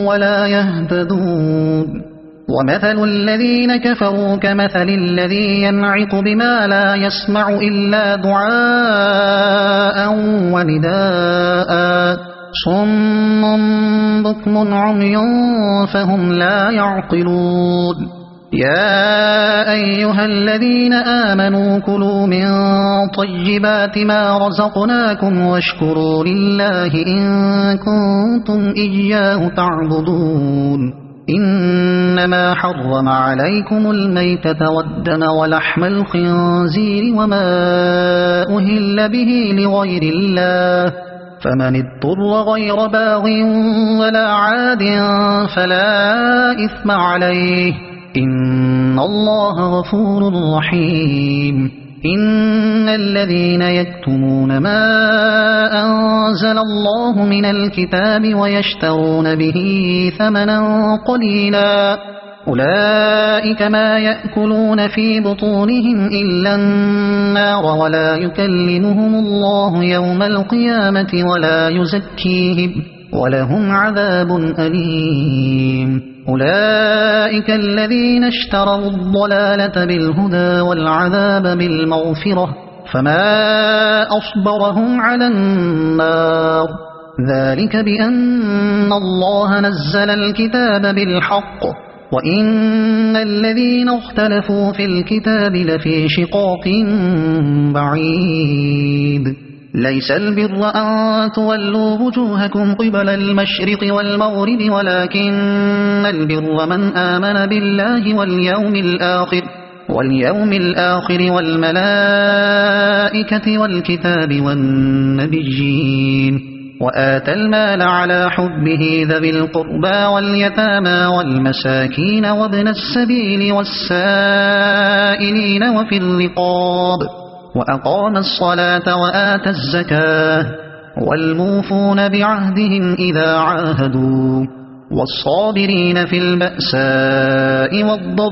ولا يهتدون ومثل الذين كفروا كمثل الذي ينعق بما لا يسمع إلا دعاء ونداء صم بكم عمي فهم لا يعقلون يا أيها الذين آمنوا كلوا من طيبات ما رزقناكم واشكروا لله إن كنتم إياه تعبدون إنما حرم عليكم الميتة والدم ولحم الخنزير وما أهل به لغير الله فمن اضطر غير باغ ولا عاد فلا إثم عليه إن الله غفور رحيم إن الذين يكتمون ما أنزل الله من الكتاب ويشترون به ثمنا قليلا أولئك ما يأكلون في بطونهم إلا النار ولا يكلمهم الله يوم القيامة ولا يزكيهم ولهم عذاب أليم أولئك الذين اشتروا الضلالة بالهدى والعذاب بالمغفرة فما أصبرهم على النار ذلك بأن الله نزل الكتاب بالحق وإن الذين اختلفوا في الكتاب لفي شقاق بعيد ليس البر أن تولوا وجوهكم قبل المشرق والمغرب ولكن البر من آمن بالله واليوم الآخر والملائكة والكتاب والنبيين وآتى المال على حبه ذوي القربى واليتامى والمساكين وابن السبيل والسائلين وفي الرقاب وأقام الصلاة وآتى الزكاة والموفون بعهدهم إذا عاهدوا والصابرين في البأساء والضراء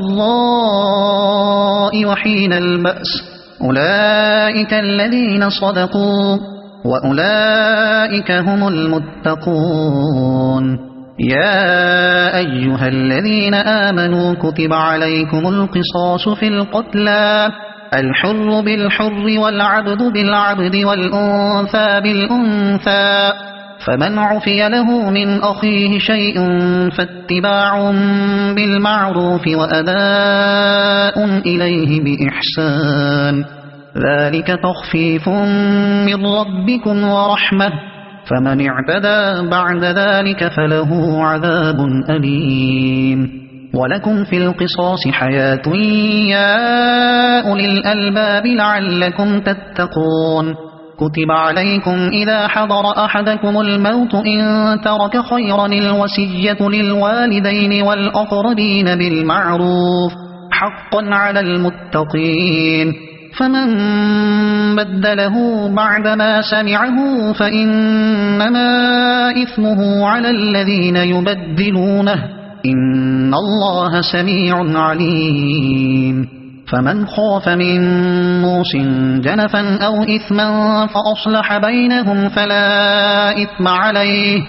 وحين البأس أولئك الذين صدقوا وأولئك هم المتقون يا أيها الذين آمنوا كتب عليكم القصاص في القتلى الحر بالحر والعبد بالعبد والأنثى بالأنثى فمن عفي له من أخيه شيء فاتباع بالمعروف وأداء إليه بإحسان ذلك تخفيف من ربكم ورحمة فمن اعتدى بعد ذلك فله عذاب أليم ولكم في القصاص حياة يا أولي الألباب لعلكم تتقون كتب عليكم إذا حضر أحدكم الموت إن ترك خيرا الوصية للوالدين والأقربين بالمعروف حقا على المتقين فمن بدله بعدما سمعه فإنما إثمه على الذين يبدلونه إن الله سميع عليم فمن خاف من موص جنفا أو إثما فأصلح بينهم فلا إثم عليه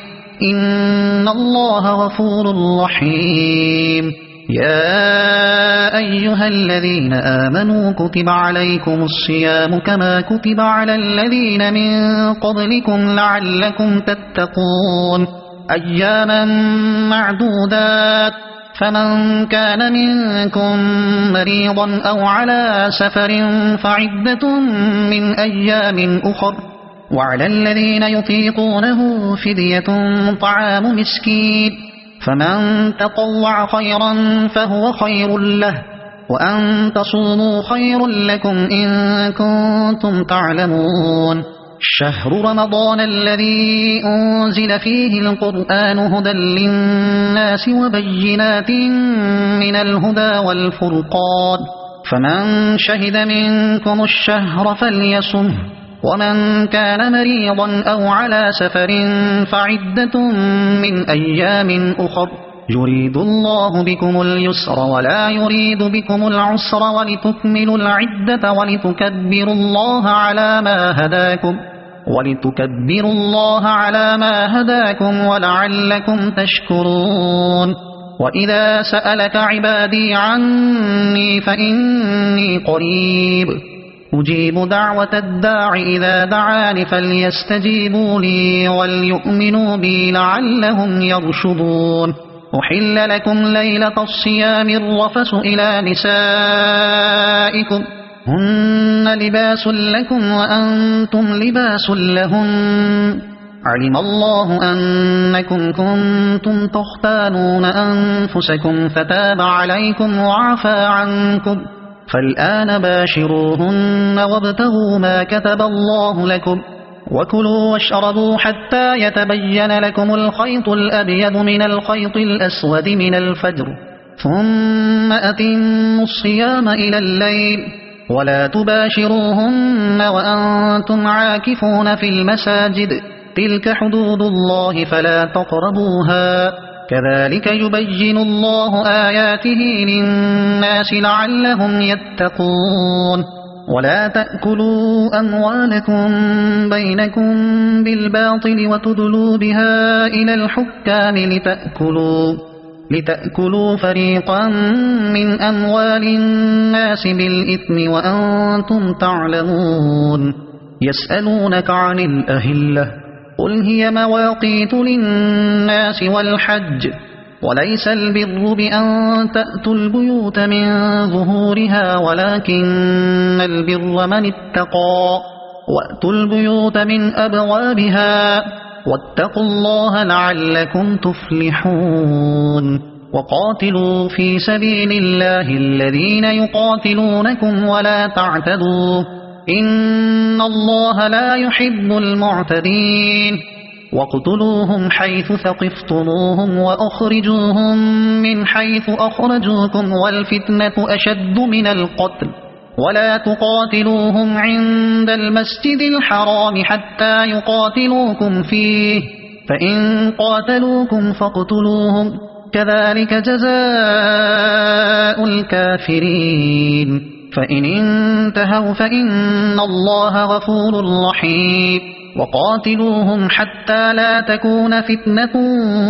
إن الله غفور رحيم يا أيها الذين آمنوا كتب عليكم الصيام كما كتب على الذين من قبلكم لعلكم تتقون أياما معدودات فمن كان منكم مريضا أو على سفر فعدة من أيام أخر وعلى الذين يطيقونه فدية طعام مسكين فمن تطوع خيرا فهو خير له وأن تصوموا خير لكم إن كنتم تعلمون شهر رمضان الذي أنزل فيه القرآن هدى للناس وبينات من الهدى والفرقان فمن شهد منكم الشهر فليصمه ومن كان مريضا أو على سفر فعدة من أيام أخر يريد الله بكم اليسر ولا يريد بكم العسر ولتكملوا العدة ولتكبروا الله على ما هداكم ولعلكم تشكرون وإذا سألك عبادي عني فإني قريب أجيب دعوة الداع إذا دعان فليستجيبوا لي وليؤمنوا بي لعلهم يرشدون أحل لكم ليلة الصيام الرفث إلى نسائكم هن لباس لكم وأنتم لباس لهن علم الله أنكم كنتم تختانون أنفسكم فتاب عليكم وعفى عنكم فالآن باشروهن وابتغوا ما كتب الله لكم وكلوا واشربوا حتى يتبين لكم الخيط الأبيض من الخيط الأسود من الفجر ثم أتموا الصيام إلى الليل ولا تباشروهن وأنتم عاكفون في المساجد تلك حدود الله فلا تقربوها كذلك يبين الله آياته للناس لعلهم يتقون ولا تأكلوا أموالكم بينكم بالباطل وتدلوا بها إلى الحكام لتأكلوا فريقا من أموال الناس بالإثم وأنتم تعلمون يسألونك عن الأهلة قل هي مواقيت للناس والحج وليس البر بأن تأتوا البيوت من ظهورها ولكن البر من اتقى وأتوا البيوت من أبوابها واتقوا الله لعلكم تفلحون وقاتلوا في سبيل الله الذين يقاتلونكم ولا تعتدوا إن الله لا يحب المعتدين واقتلوهم حيث ثقفتموهم وأخرجوهم من حيث أخرجوكم والفتنة أشد من القتل ولا تقاتلوهم عند المسجد الحرام حتى يقاتلوكم فيه فإن قاتلوكم فاقتلوهم كذلك جزاء الكافرين فإن انتهوا فإن الله غفور رحيم وقاتلوهم حتى لا تكون فتنة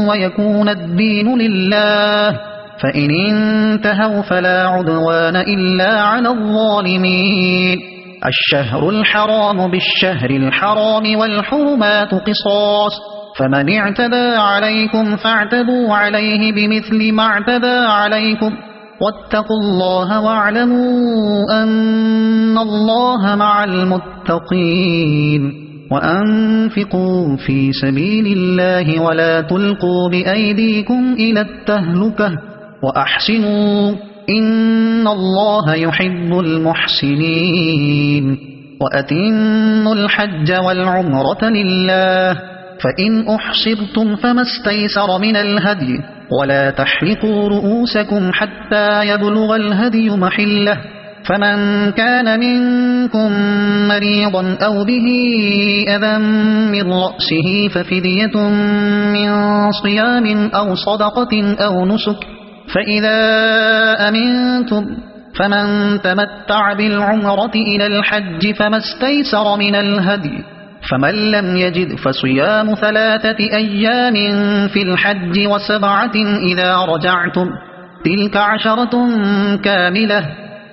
ويكون الدين لله فإن انتهوا فلا عدوان إلا على الظالمين الشهر الحرام بالشهر الحرام والحرمات قصاص فمن اعتدى عليكم فاعتدوا عليه بمثل ما اعتدى عليكم واتقوا الله واعلموا أن الله مع المتقين وأنفقوا في سبيل الله ولا تلقوا بأيديكم إلى التهلكة وأحسنوا إن الله يحب المحسنين وأتموا الحج والعمرة لله فإن أحصرتم فما استيسر من الهدي ولا تحلقوا رؤوسكم حتى يبلغ الهدي محله فمن كان منكم مريضا أو به أذى من رأسه ففدية من صيام أو صدقة أو نسك فإذا أمنتم فمن تمتع بالعمرة إلى الحج فما استيسر من الهدي فمن لم يجد فصيام 3 أيام في الحج و7 إذا رجعتم تلك 10 كاملة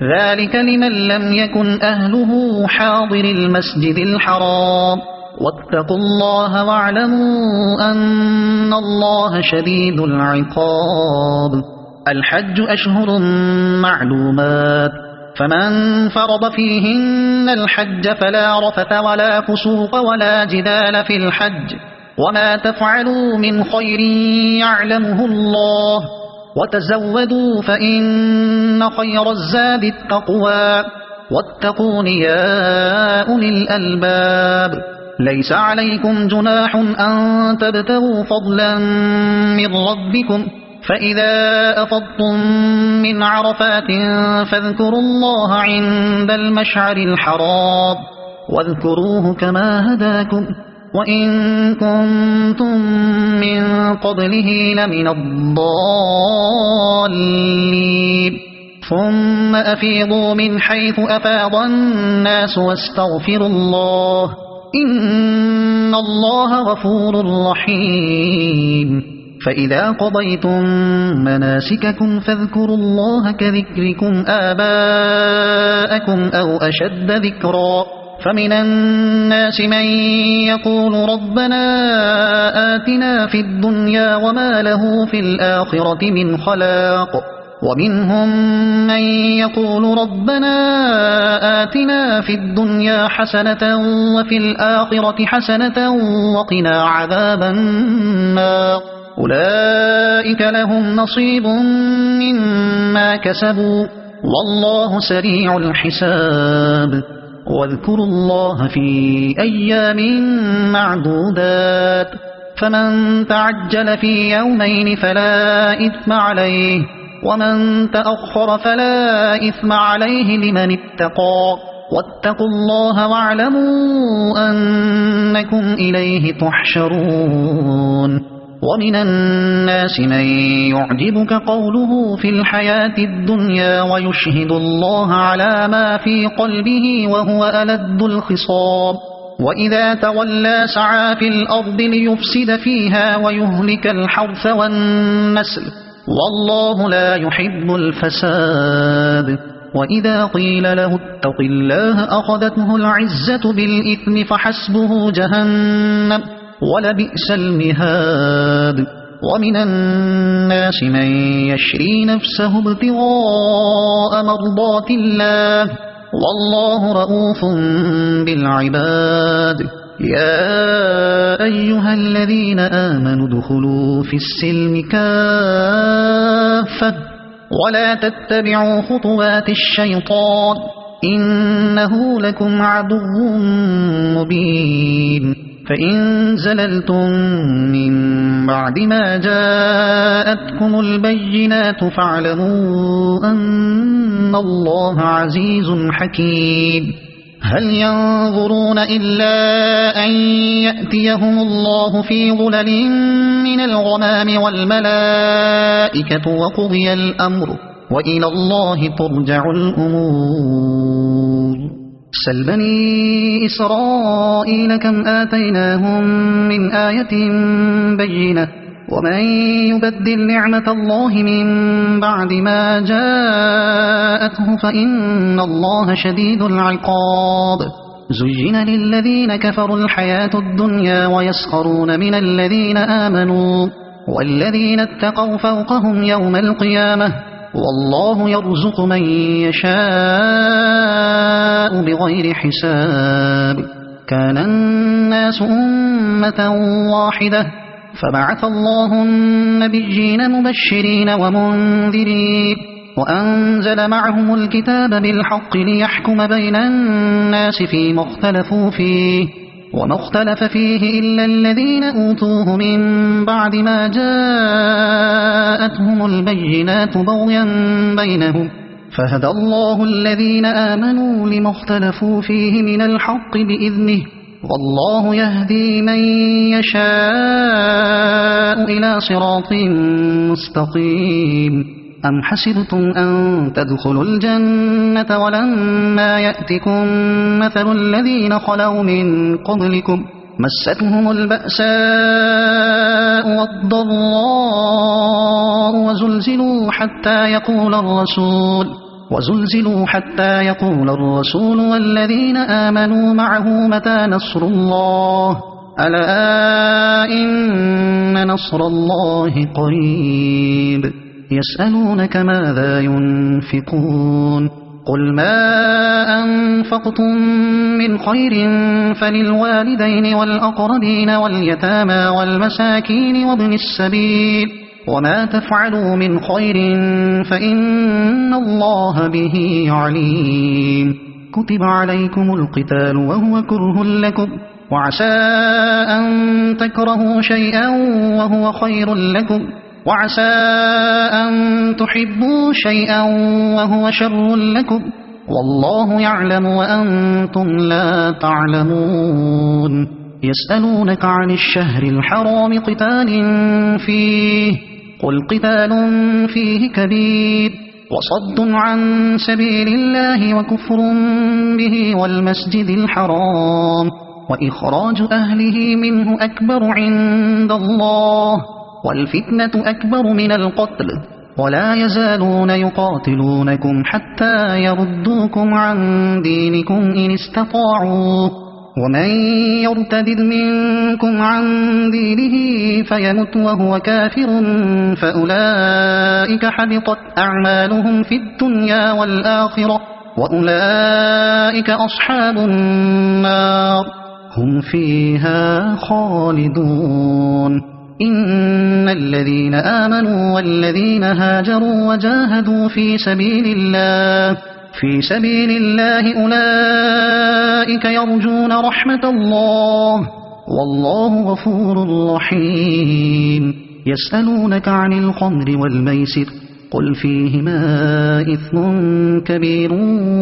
ذلك لمن لم يكن أهله حاضر المسجد الحرام واتقوا الله واعلموا أن الله شديد العقاب الحج أشهر معلومات فمن فرض فيهن الحج فلا رفث ولا فسوق ولا جدال في الحج وما تفعلوا من خير يعلمه الله وتزودوا فإن خير الزاد التقوى واتقون يا أولي الألباب ليس عليكم جناح أن تبتغوا فضلا من ربكم فإذا أفضتم من عرفات فاذكروا الله عند المشعر الحرام واذكروه كما هداكم وإن كنتم من قبله لمن الضالين ثم أفيضوا من حيث أفاض الناس واستغفروا الله إن الله غفور رحيم فإذا قضيتم مناسككم فاذكروا الله كذكركم آباءكم أو أشد ذكرا فمن الناس من يقول ربنا آتنا في الدنيا وما له في الآخرة من خلاق ومنهم من يقول ربنا آتنا في الدنيا حسنة وفي الآخرة حسنة وقنا عذاب النار أولئك لهم نصيب مما كسبوا والله سريع الحساب واذكروا الله في أيام معدودات فمن تعجل في يومين فلا إثم عليه ومن تأخر فلا إثم عليه لمن اتقى واتقوا الله واعلموا أنكم إليه تحشرون ومن الناس من يعجبك قوله في الحياة الدنيا ويشهد الله على ما في قلبه وهو ألد الخصام وإذا تولى سعى في الأرض ليفسد فيها ويهلك الحرث والنسل والله لا يحب الفساد وإذا قيل له اتق الله أخذته العزة بالإثم فحسبه جهنم ولبئس المهاد ومن الناس من يشري نفسه ابتغاء مرضات الله والله رؤوف بالعباد يا أيها الذين آمنوا ادخلوا في السلم كافة ولا تتبعوا خطوات الشيطان إنه لكم عدو مبين فإن زللتم من بعد ما جاءتكم البينات فاعلموا أن الله عزيز حكيم هل ينظرون إلا أن يأتيهم الله في ظلل من الغمام والملائكة وقضي الأمر وإلى الله ترجع الأمور سل بني إسرائيل كم آتيناهم من آية بينة ومن يبدل نعمة الله من بعد ما جاءته فإن الله شديد العقاب زين للذين كفروا الحياة الدنيا ويسخرون من الذين آمنوا والذين اتقوا فوقهم يوم القيامة والله يرزق من يشاء بغير حساب كان الناس أمة واحدة فبعث الله النبيين مبشرين ومنذرين وأنزل معهم الكتاب بالحق ليحكم بين الناس فيما اختلفوا فيه وما اختلف فيه إلا الذين أوتوه من بعد ما جاءتهم البينات بغيا بينهم فهدى الله الذين آمنوا لما اختلفوا فيه من الحق بإذنه والله يهدي من يشاء إلى صراط مستقيم أم حسبتم أن تدخلوا الجنة ولما يأتكم مثل الذين خلوا من قبلكم مستهم البأساء والضراء وزلزلوا حتى يقول الرسول والذين آمنوا معه متى نصر الله ألا إن نصر الله قريب يسألونك ماذا ينفقون قل ما أنفقتم من خير فللوالدين والأقربين واليتامى والمساكين وابن السبيل وما تفعلوا من خير فإن الله به عليم كتب عليكم القتال وهو كره لكم وعسى أن تكرهوا شيئا وهو خير لكم، وعسى أن تحبوا شيئا وهو شر لكم، والله يعلم وأنتم لا تعلمون. يسألونك عن الشهر الحرام قتال فيه، قل قتال فيه كبير، وصد عن سبيل الله وكفر به والمسجد الحرام وإخراج أهله منه أكبر عند الله، والفتنة أكبر من القتل، ولا يزالون يقاتلونكم حتى يردوكم عن دينكم إن استطاعوا، ومن يرتد منكم عن دينه فيمت وهو كافر فأولئك حبطت أعمالهم في الدنيا والآخرة وأولئك أصحاب النار هم فيها خالدون. إن الذين آمنوا والذين هاجروا وجاهدوا في سبيل الله أولئك يرجون رحمة الله والله غفور رحيم. يسألونك عن الخمر والميسر قل فيهما إثم كبير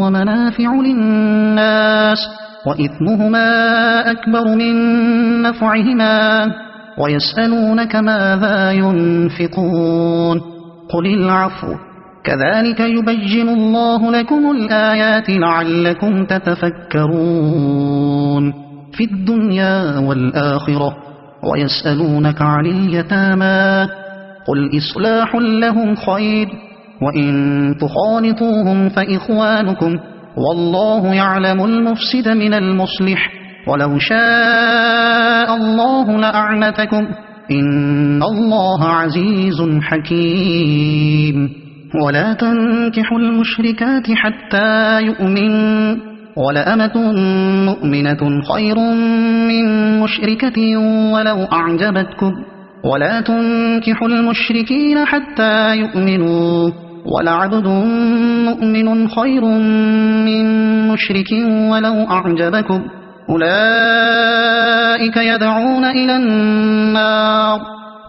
ومنافع للناس وإثمهما أكبر من نفعهما، ويسألونك ماذا ينفقون قل العفو كذلك يبين الله لكم الآيات لعلكم تتفكرون في الدنيا والآخرة. ويسألونك عن اليتامى قل إصلاح لهم خير، وإن تخالطوهم فإخوانكم والله يعلم المفسد من المصلح، ولو شاء الله لأعنتكم إن الله عزيز حكيم. ولا تنكحوا المشركات حتى يؤمنوا، ولأمة مؤمنة خير من مشركة ولو أعجبتكم، ولا تنكحوا المشركين حتى يؤمنوا، ولعبد مؤمن خير من مشرك ولو أعجبكم، أولئك يدعون إلى النار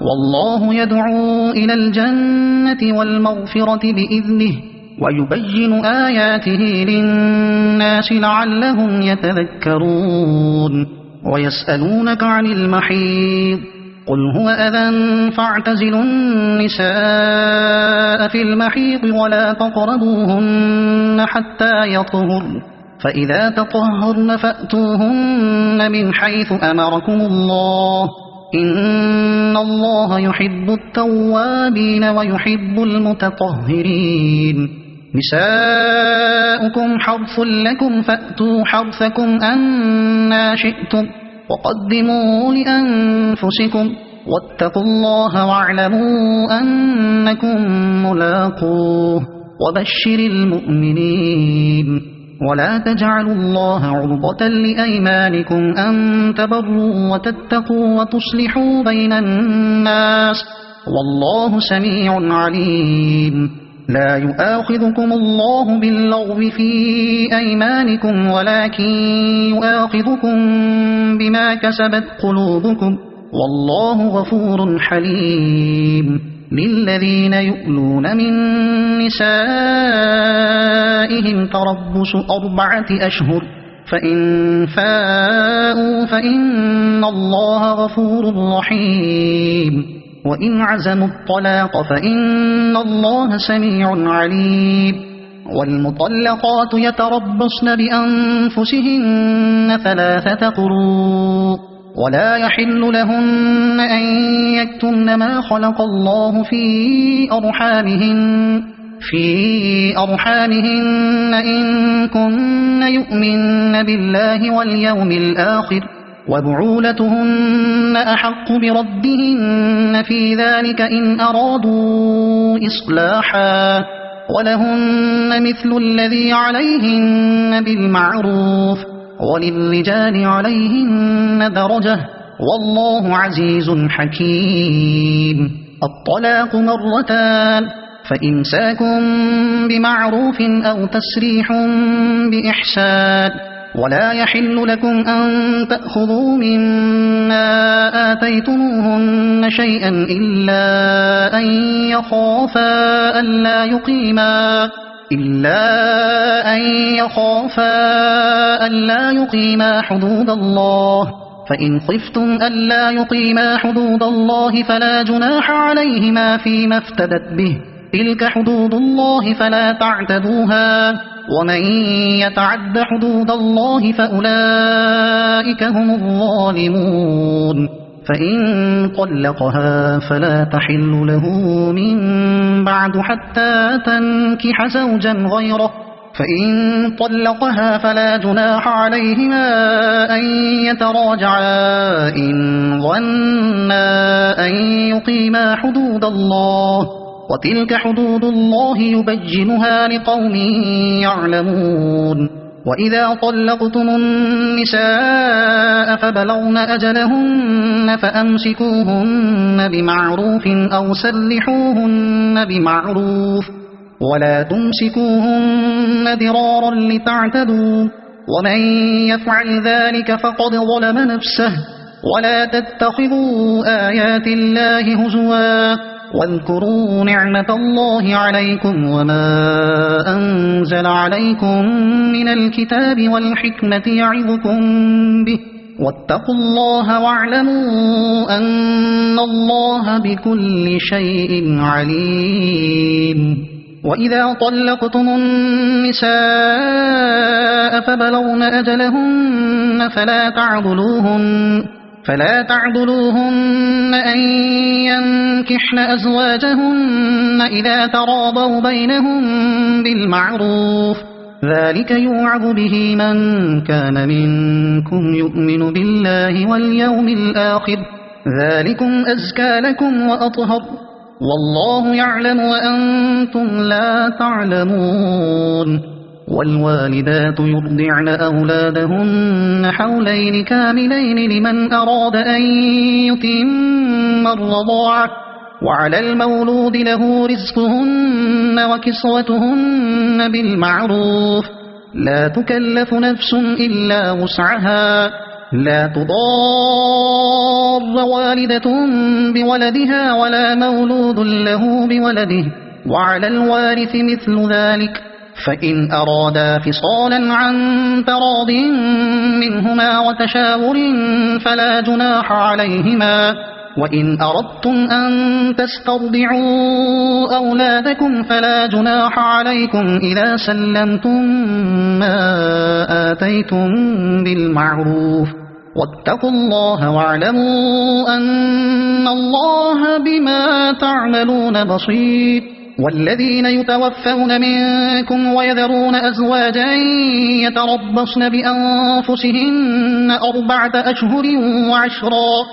والله يدعو إلى الجنة والمغفرة بإذنه، ويبين آياته للناس لعلهم يتذكرون. ويسألونك عن المحيض قل هو أذى فاعتزلوا النساء في المحيض ولا تقربوهن حتى يطهرن، فإذا تطهرن فأتوهن من حيث أمركم الله إن الله يحب التوابين ويحب المتطهرين. نساؤكم حرث لكم فأتوا حرثكم أنى شئتم وقدموا لأنفسكم واتقوا الله واعلموا أنكم ملاقوه وبشر المؤمنين. ولا تجعلوا الله عرضة لأيمانكم أن تبروا وتتقوا وتصلحوا بين الناس والله سميع عليم. لا يؤاخذكم الله باللغو في أيمانكم ولكن يؤاخذكم بما كسبت قلوبكم والله غفور حليم. للذين يؤلون من نسائهم تربص 4 أشهر فإن فاءوا فإن الله غفور رحيم. وإن عزموا الطلاق فإن الله سميع عليم. والمطلقات يتربصن بأنفسهن 3 قروء ولا يحل لهن أن يكتمن ما خلق الله في أرحامهن إن كن يؤمن بالله واليوم الآخر وبعولتهن أحق بردهن في ذلك إن أرادوا إصلاحا ولهن مثل الذي عليهن بالمعروف وللرجال عليهن درجة والله عزيز حكيم. الطلاق 2 فإمساك بمعروف أو تسريح بإحسان ولا يحل لكم أن تأخذوا مما آتيتموهن شيئا إلا أن يخافا ألا يقيما حدود الله، فإن خفتم ألا يقيما حدود الله فلا جناح عليهما فيما افتدت به، تلك حدود الله فلا تعتدوها، ومن يتعد حدود الله فأولئك هم الظالمون. فإن طلقها فلا تحل له من بعد حتى تنكح زوجا غيره، فإن طلقها فلا جناح عليهما أن يتراجعا إن ظنا أن يقيما حدود الله، وتلك حدود الله يبينها لقوم يعلمون. وإذا طلقتم النساء فبلغن أجلهن فأمسكوهن بمعروف أو سرحوهن بمعروف، ولا تمسكوهن ضرارا لتعتدوا، ومن يفعل ذلك فقد ظلم نفسه. ولا تتخذوا آيات الله هزوا، واذكروا نعمة الله عليكم وما أنزل عليكم من الكتاب والحكمة يعظكم به، واتقوا الله واعلموا أن الله بكل شيء عليم. وإذا طلقتم النساء فبلغن أجلهن فلا تعضلوهن أن ينكحن أزواجهن إذا تراضوا بينهم بالمعروف، ذلك يوعظ به من كان منكم يؤمن بالله واليوم الآخر، ذلكم أزكى لكم وأطهر، والله يعلم وأنتم لا تعلمون. والوالدات يرضعن أولادهن حولين كاملين لمن أراد أن يتم الرضاعة، وعلى المولود له رزقهن وكسوتهن بالمعروف، لا تكلف نفس إلا وسعها، لا تضار والدة بولدها ولا مولود له بولده، وعلى الوارث مثل ذلك، فإن أرادا فصالا عن تراض منهما وتشاور فلا جناح عليهما. وإن أردتم أن تسترضعوا أولادكم فلا جناح عليكم إذا سلمتم ما آتيتم بالمعروف، واتقوا الله واعلموا أن الله بما تعملون بصير. والذين يتوفون منكم ويذرون أزواجا يتربصن بأنفسهن 4 أشهر وعشرا،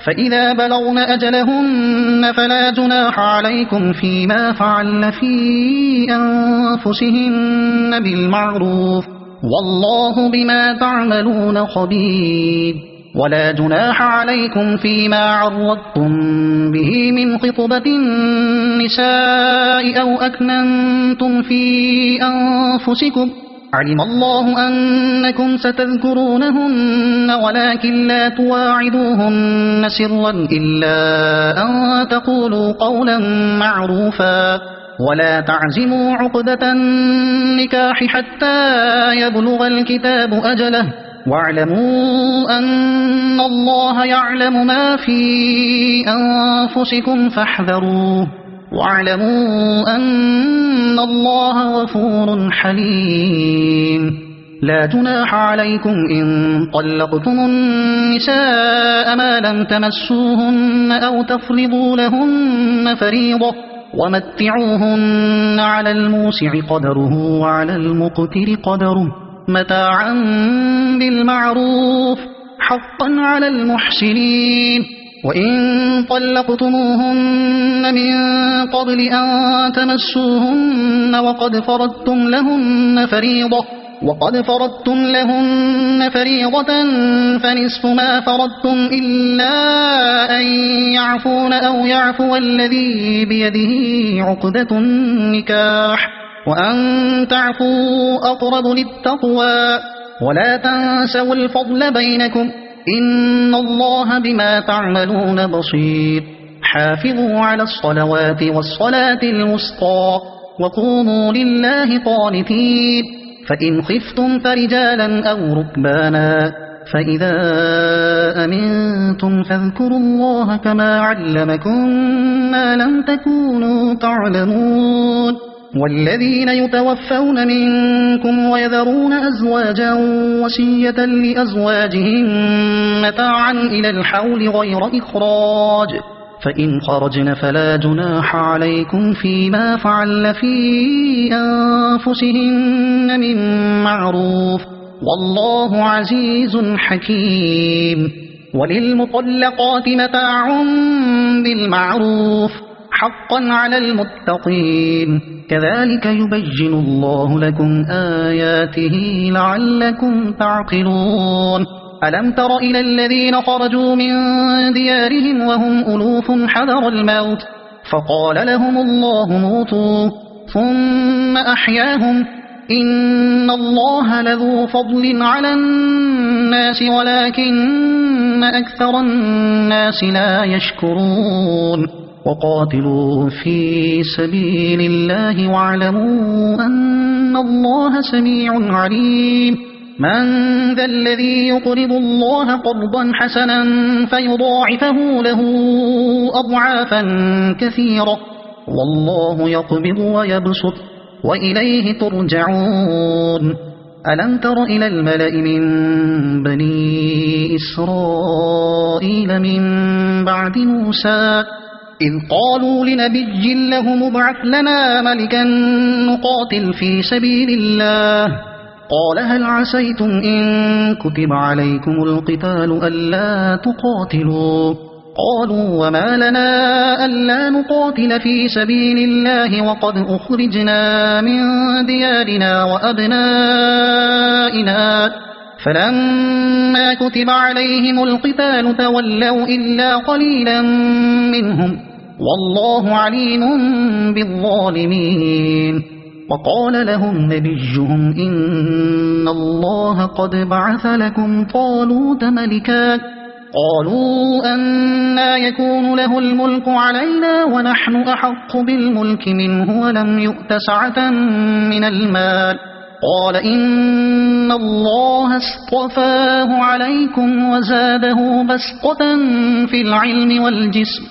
فإذا بلغن أجلهن فلا جناح عليكم فيما فعلن في أنفسهن بالمعروف، والله بما تعملون خبير. ولا جناح عليكم فيما عرضتم به من خطبة النساء أو أكننتم في أنفسكم، علم الله أنكم ستذكرونهن ولكن لا تواعدوهن سرا إلا أن تقولوا قولا معروفا، ولا تعزموا عقدة النكاح حتى يبلغ الكتاب أجله، واعلموا أن الله يعلم ما في أنفسكم فاحذروه، واعلموا أن الله غفور حليم. لا جناح عليكم إن طلقتم النساء ما لم تمسوهن أو تفرضوا لهن فريضة، ومتعوهن على الموسع قدره وعلى المقتر قدره متاعا بالمعروف حقا على المحسنين. وإن طلقتموهن من قبل أن تمسوهن وقد فرضتم لهن فريضة فنصف ما فرضتم إلا أن يعفون أو يعفو الذي بيده عقدة النكاح، وأن تعفوا أقرب للتقوى، ولا تنسوا الفضل بينكم إن الله بما تعملون بصير حافظوا على الصلوات والصلاة الوسطى وقوموا لله قانتين فإن خفتم فرجالا أو ركبانا فإذا أمنتم فاذكروا الله كما علمكم ما لم تكونوا تعلمون والذين يتوفون منكم ويذرون أزواجا وصية لأزواجهم متاعا إلى الحول غير إخراج فإن خرجن فلا جناح عليكم فيما فعل في أنفسهن من معروف والله عزيز حكيم وللمطلقات متاع بالمعروف حقا على المتقين كذلك يبين الله لكم آياته لعلكم تعقلون ألم تر إلى الذين خرجوا من ديارهم وهم ألوف حذر الموت فقال لهم الله موتوا ثم أحياهم إن الله لذو فضل على الناس ولكن أكثر الناس لا يشكرون وقاتلوا في سبيل الله واعلموا أن الله سميع عليم من ذا الذي يقرض الله قرضا حسنا فيضاعفه له أضعافا كثيرة والله يقبض ويبسط وإليه ترجعون ألم تر إلى الملأ من بني إسرائيل من بعد موسى إذ قالوا لنبي له مبعث لنا ملكا نقاتل في سبيل الله قال هل عسيتم إن كتب عليكم القتال ألا تقاتلوا قالوا وما لنا ألا نقاتل في سبيل الله وقد أخرجنا من ديارنا وأبنائنا فلما كتب عليهم القتال تولوا إلا قليلا منهم والله عليم بالظالمين وقال لهم نبيهم إن الله قد بعث لكم طالوت ملكا قالوا أنى يكون له الملك علينا ونحن أحق بالملك منه ولم يؤت سعة من المال قال إن الله اصطفاه عليكم وزاده بسطة في العلم والجسم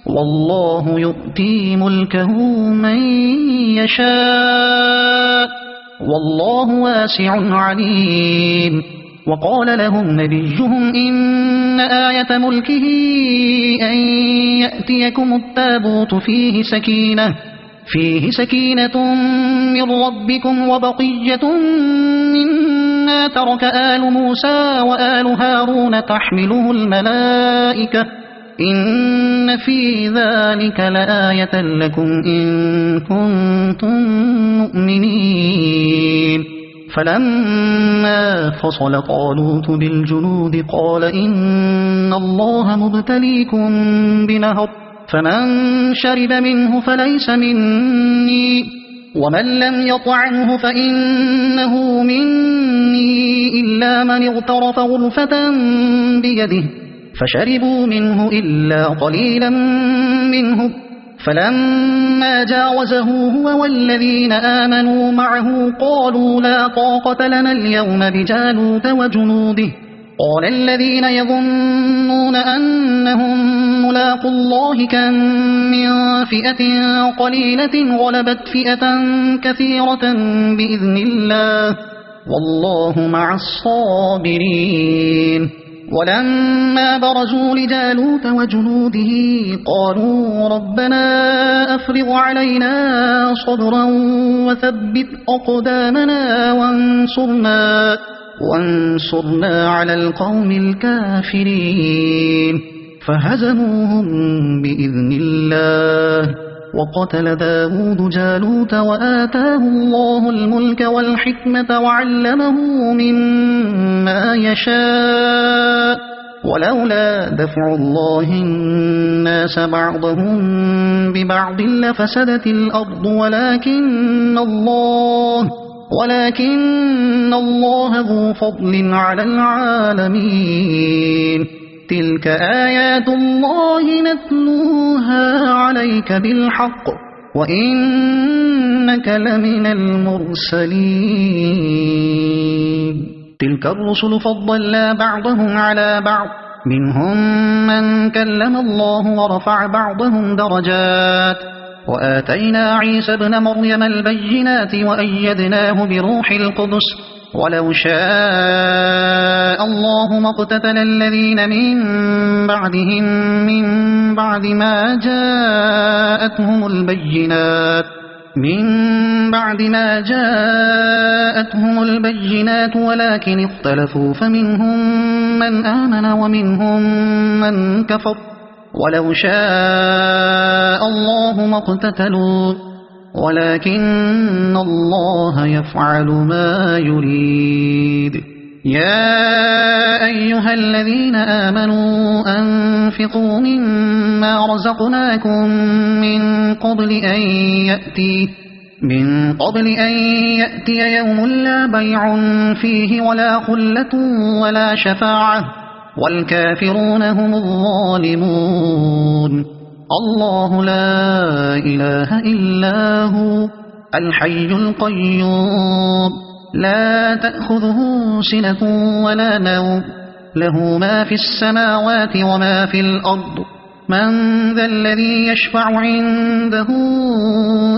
والله يؤتي ملكه من يشاء والله واسع عليم وقال لهم نبيهم إن آية ملكه أن يأتيكم التابوت فيه سكينة من ربكم وبقية مما ترك آل موسى وآل هارون تحمله الملائكة إن في ذلك لآية لكم إن كنتم مؤمنين فلما فصل طالوت بالجنود قال إن الله مبتليكم بنهر فمن شرب منه فليس مني ومن لم يطعمه فإنه مني إلا من اغترف غرفة بيده فشربوا منه إلا قليلا منه فلما جاوزه هو والذين آمنوا معه قالوا لا طاقة لنا اليوم بجالوت وجنوده قال الذين يظنون أنهم ملاقوا الله كم من فئة قليلة غلبت فئة كثيرة بإذن الله والله مع الصابرين ولما برزوا لجالوت وجنوده قالوا ربنا أفرغ علينا صبرا وثبت أقدامنا وانصرنا على القوم الكافرين فهزموهم بإذن الله وقتل داود جالوت وآتاه الله الملك والحكمة وعلمه مما يشاء ولولا دفع الله الناس بعضهم ولكن الله ذو فضل على العالمين تلك آيات الله نتلوها عليك بالحق وإنك لمن المرسلين تلك الرسل فضلنا بعضهم على بعض منهم من كلم الله ورفع بعضهم درجات وآتينا عيسى ابن مريم البينات وأيدناه بروح القدس ولو شاء الله ما اقتتل الذين من بعدهم من بعد ما جاءتهم البينات ولكن اختلفوا فمنهم من آمن ومنهم من كفر ولو شاء الله ما اقتتلوا ولكن الله يفعل ما يريد يا أيها الذين آمنوا أنفقوا مما رزقناكم من قبل أن يأتي يوم لا بيع فيه ولا خلة ولا شفاعة والكافرون هم الظالمون الله لا إله إلا هو الحي القيوم لا تأخذه سنة ولا نوم له ما في السماوات وما في الأرض من ذا الذي يشفع عنده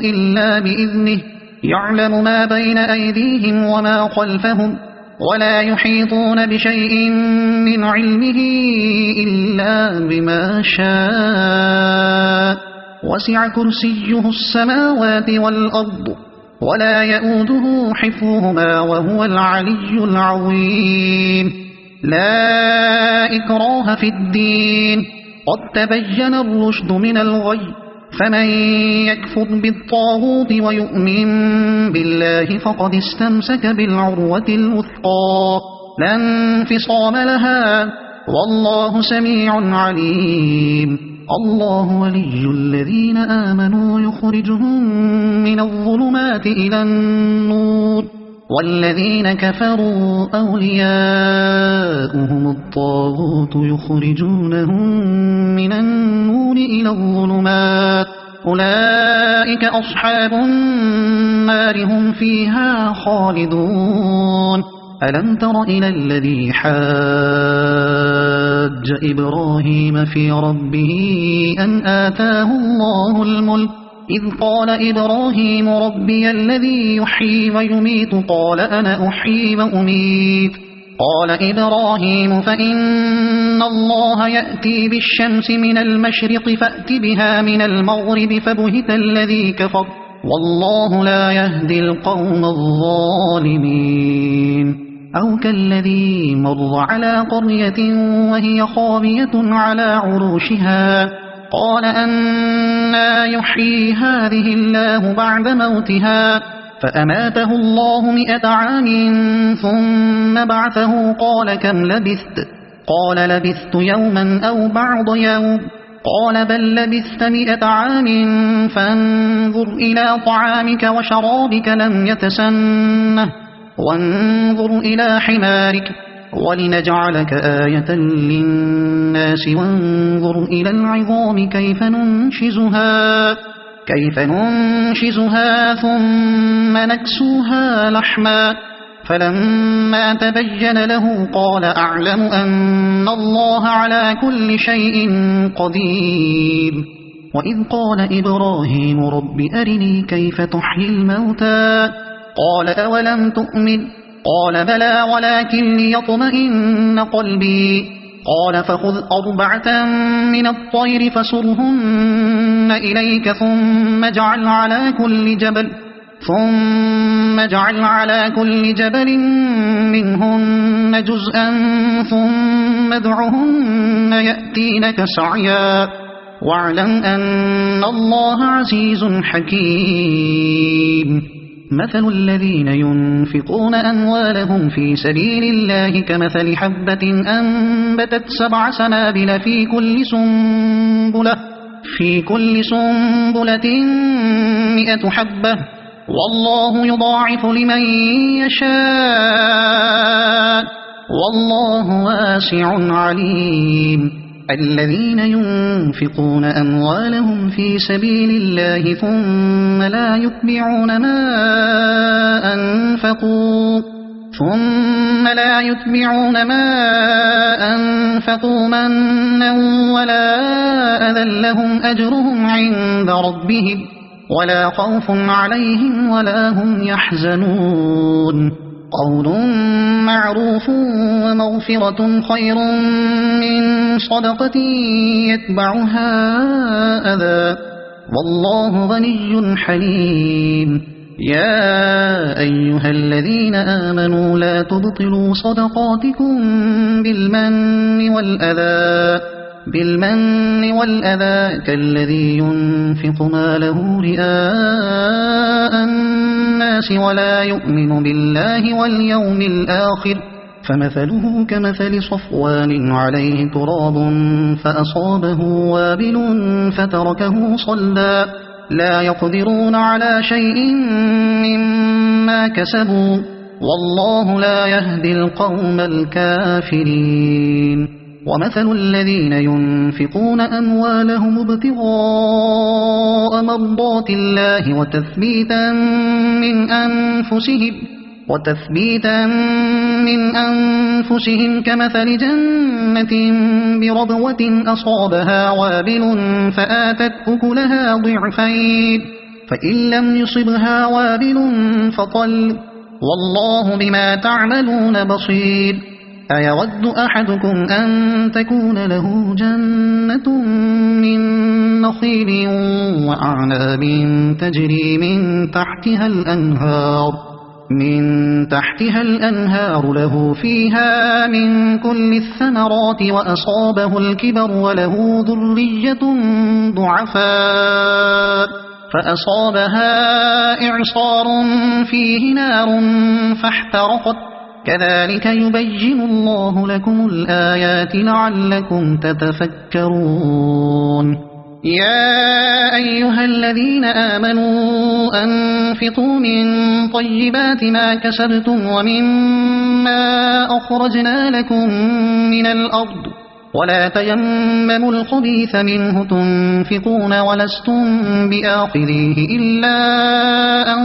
إلا بإذنه يعلم ما بين أيديهم وما خلفهم ولا يحيطون بشيء من علمه إلا بما شاء وسع كرسيه السماوات والأرض ولا يؤوده حفظهما وهو العلي العظيم لا إكراه في الدين قد تبين الرشد من الغي فمن يكفر بالطاغوت ويؤمن بالله فقد استمسك بالعروة الوثقى لا انفصام لها والله سميع عليم الله ولي الذين آمنوا يخرجهم من الظلمات إلى النور والذين كفروا أولياؤهم الطاغوت يخرجونهم من النور إلى الظلمات أولئك أصحاب النار هم فيها خالدون ألم تر إلى الذي حاج إبراهيم في ربه أن آتاه الله الملك إذ قال إبراهيم ربي الذي يحيي ويميت قال أنا أحيي وأميت قال إبراهيم فإن الله يأتي بالشمس من المشرق فأت بها من المغرب فبهت الذي كفر والله لا يهدي القوم الظالمين أو كالذي مر على قرية وهي خاوية على عروشها قال أنى يحيي هذه الله بعد موتها فأماته الله 100 عام ثم بعثه قال كم لبثت قال لبثت يوما أو بعض يوم قال بل لبثت 100 عام فانظر إلى طعامك وشرابك لم يتسنه وانظر إلى حمارك ولنجعلك آية للناس وانظر إلى العظام كيف ننشزها ثم نكسوها لحما فلما تبين له قال أعلم أن الله على كل شيء قدير وإذ قال إبراهيم رب أرني كيف تحيي الموتى قال أولم تؤمن قال بلى ولكن ليطمئن قلبي قال فخذ 4 من الطير فصرهن إليك ثم اجعل على كل جبل منهن جزءا ثم ادعهن يأتينك سعيا واعلم أن الله عزيز حكيم مثل الذين ينفقون أموالهم في سبيل الله كمثل حبة أنبتت 7 سنابل في كل سنبلة 100 حبة والله يضاعف لمن يشاء والله واسع عليم. الذين ينفقون أموالهم في سبيل الله ثم لا يتبعون ما أنفقوا منا ولا أذى لهم أجرهم عند ربهم ولا خوف عليهم ولا هم يحزنون. قول معروف ومغفرة خير من صدقة يتبعها أذى والله غني حليم. يا أيها الذين آمنوا لا تبطلوا صدقاتكم بالمن والأذى كالذي ينفق ماله رئاء الناس ولا يؤمن بالله واليوم الآخر فمثله كمثل صفوان عليه تراب فأصابه وابل فتركه صلدا لا يقدرون على شيء مما كسبوا والله لا يهدي القوم الكافرين. ومثل الذين ينفقون أموالهم ابتغاء مرضات الله وتثبيتا من أنفسهم كمثل جنة بربوة أصابها وابل فآتت أكلها ضعفين فإن لم يصبها وابل فطل والله بما تعملون بصير. أيود أحدكم أن تكون له جنة من نخيل وأعناب تجري من تحتها الأنهار له فيها من كل الثمرات وأصابه الكبر وله ذرية ضعفاء فأصابها إعصار فيه نار فاحترقت كذلك يبين الله لكم الآيات لعلكم تتفكرون. يا أيها الذين آمنوا أنفقوا من طيبات ما كسبتم ومما أخرجنا لكم من الأرض ولا تيمموا الخبيث منه تنفقون ولستم بآخذيه إلا أن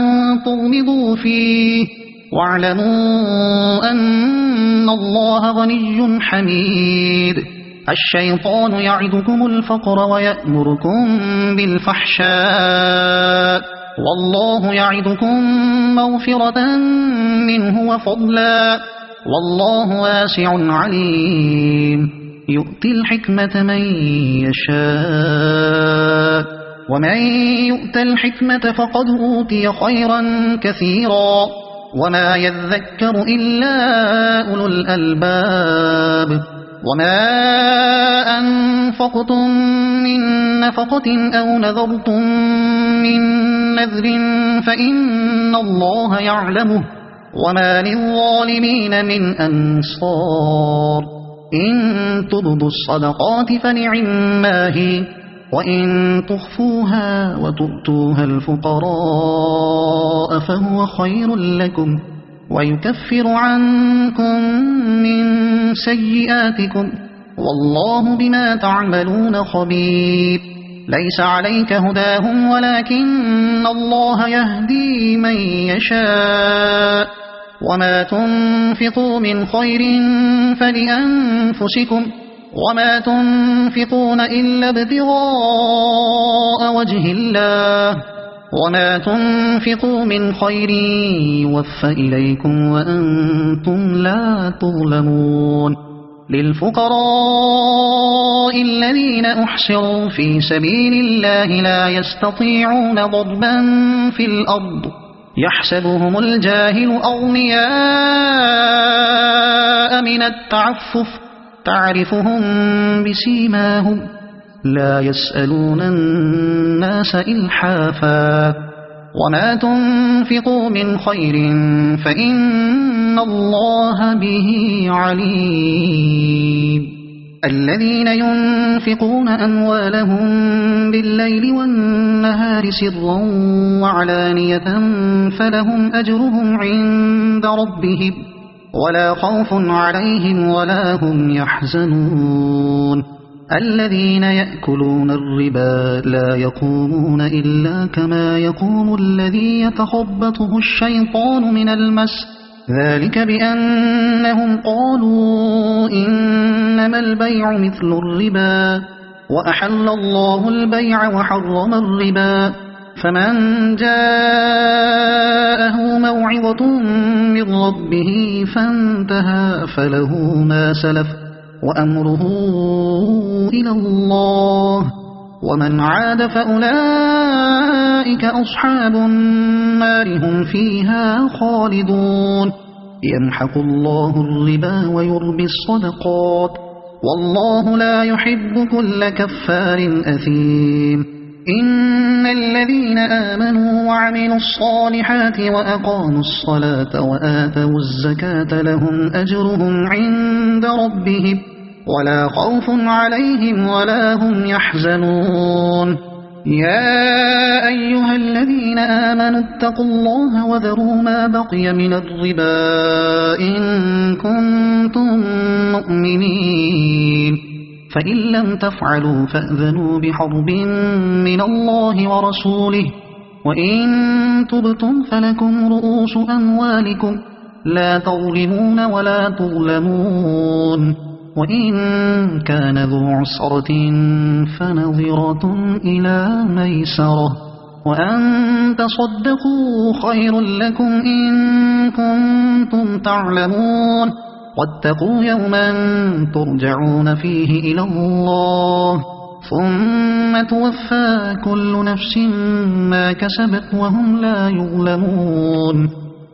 تغمضوا فيه واعلموا أن الله غني حميد. الشيطان يعدكم الفقر ويأمركم بالفحشاء والله يعدكم مغفرة منه وفضلا والله واسع عليم. يؤتي الحكمة من يشاء ومن يؤت الحكمة فقد أوتي خيرا كثيرا وما يذكر إلا أولو الألباب. وما أنفقتم من نفقة أو نذرتم من نذر فإن الله يعلمه وما للظالمين من أنصار. إن تبدوا الصدقات فنعما هي وإن تخفوها وتؤتوها الفقراء فهو خير لكم ويكفر عنكم من سيئاتكم والله بما تعملون خبير. ليس عليك هداهم ولكن الله يهدي من يشاء وما تنفقوا من خير فلأنفسكم وما تنفقون إلا ابتغاء وجه الله وما تنفقوا من خير يوفى إليكم وأنتم لا تظلمون. للفقراء الذين أحصروا في سبيل الله لا يستطيعون ضربا في الأرض يحسبهم الجاهل أغنياء من التعفف تعرفهم بسيماهم لا يسألون الناس إلحافا وما تنفقوا من خير فإن الله به عليم. الذين ينفقون أموالهم بالليل والنهار سرا وعلانية فلهم أجرهم عند ربهم ولا خوف عليهم ولا هم يحزنون الذين يأكلون الربا لا يقومون إلا كما يقوم الذي يتخبطه الشيطان من المس ذلك بأنهم قالوا إنما البيع مثل الربا وأحل الله البيع وحرم الربا فمن جاءه موعظة من ربه فانتهى فله ما سلف وأمره إلى الله ومن عاد فأولئك أصحاب النار هم فيها خالدون يمحق الله الربا ويربي الصدقات والله لا يحب كل كفار أثيم إن الذين آمنوا وعملوا الصالحات وأقاموا الصلاة وآتوا الزكاة لهم أجرهم عند ربهم ولا خوف عليهم ولا هم يحزنون يا أيها الذين آمنوا اتقوا الله وذروا ما بقي من الربا إن كنتم مؤمنين فإن لم تفعلوا فأذنوا بحرب من الله ورسوله وإن تبتم فلكم رؤوس أموالكم لا تظلمون ولا تظلمون وإن كان ذو عسرة فنظرة إلى ميسرة وأن تصدقوا خير لكم إن كنتم تعلمون واتقوا يوما ترجعون فيه إلى الله ثم توفى كل نفس ما كسبت وهم لا يظلمون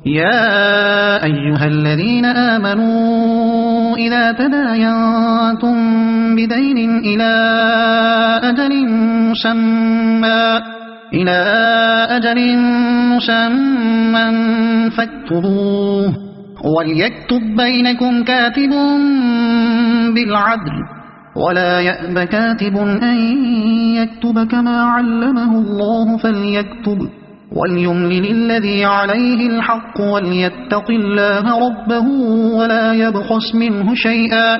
يا أيها الذين آمنوا إذا تداينتم بدين إلى أجل مسمى فاكتبوه وليكتب بينكم كاتب بالعدل ولا يأب كاتب أن يكتب كما علمه الله فليكتب وليملل الذي عليه الحق وليتق الله ربه ولا يبخس منه شيئا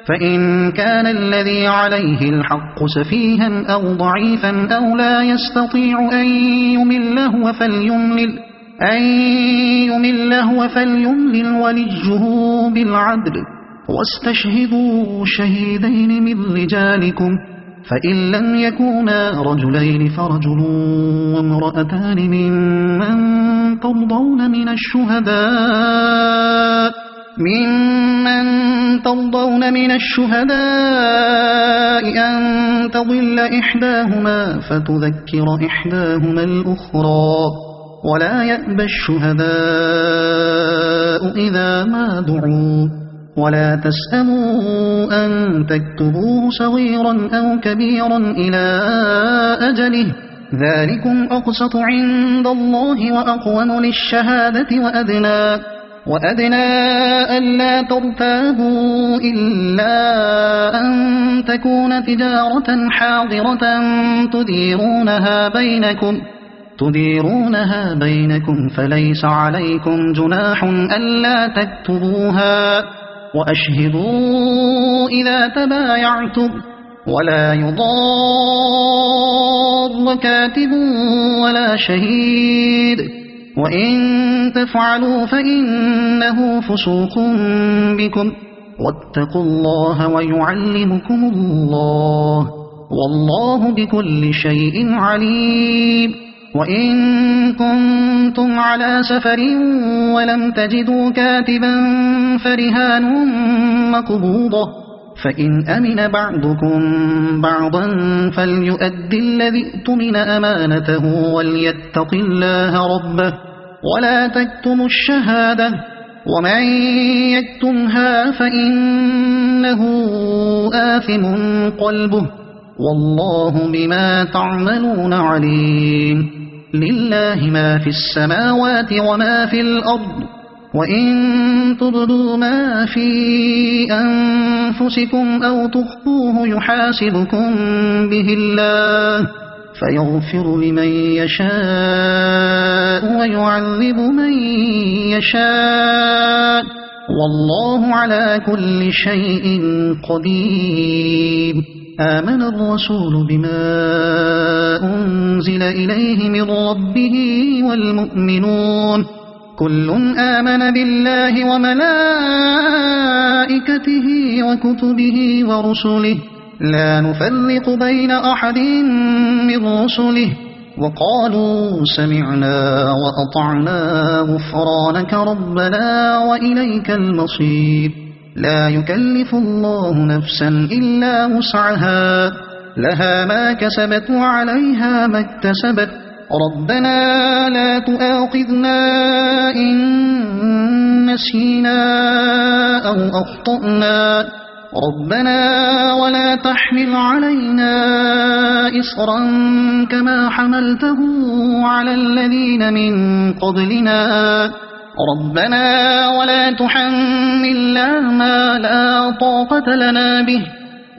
فإن كان الذي عليه الحق سفيها أو ضعيفا أو لا يستطيع أن يمل هو فليملل وليه بالعدل واستشهدوا شهيدين من رجالكم فإن لم يكونا رجلين فرجل وامرأتان ممن ترضون من الشهداء أن تضل إحداهما فتذكر إحداهما الأخرى ولا يأبى الشهداء إذا ما دعوا ولا تسأموا أن تكتبوه صغيرا أو كبيرا إلى أجله ذلكم أقسط عند الله وأقوم للشهادة وأدنى ألا ترتابوا إلا أن تكون تجارة حاضرة تديرونها بينكم فليس عليكم جناح ألا تكتبوها وأشهدوا إذا تبايعتم ولا يضار كاتب ولا شهيد وإن تفعلوا فإنه فسوق بكم واتقوا الله ويعلمكم الله والله بكل شيء عليم وإن كنتم على سفر ولم تجدوا كاتبا فرهان مقبوضة فإن أمن بعضكم بعضا فليؤدي الذي اؤتمن أمانته وليتق الله ربه ولا تكتموا الشهادة ومن يكتمها فإنه آثم قلبه والله بما تعملون عليم لله ما في السماوات وما في الأرض وإن تبدوا ما في أنفسكم أو تخفوه يحاسبكم به الله فيغفر لمن يشاء ويعذب من يشاء والله على كل شيء قدير. آمن الرسول بما أنزل إليه من ربه والمؤمنون كل آمن بالله وملائكته وكتبه ورسله لا نفرق بين أحد من رسله وقالوا سمعنا وأطعنا غفرانك ربنا وإليك المصير. لا يكلف الله نفسا إلا وسعها لها ما كسبت وعليها ما اكتسبت ربنا لا تؤاخذنا إن نسينا أو أخطأنا ربنا ولا تحمل علينا إصرا كما حملته على الذين من قبلنا ربنا ولا تحملنا ما لا طاقة لنا به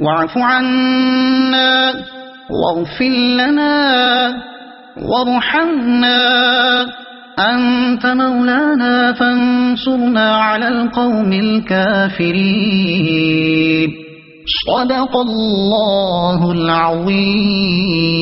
واعف عنا واغفر لنا وارحمنا أنت مولانا فانصرنا على القوم الكافرين. صدق الله العظيم.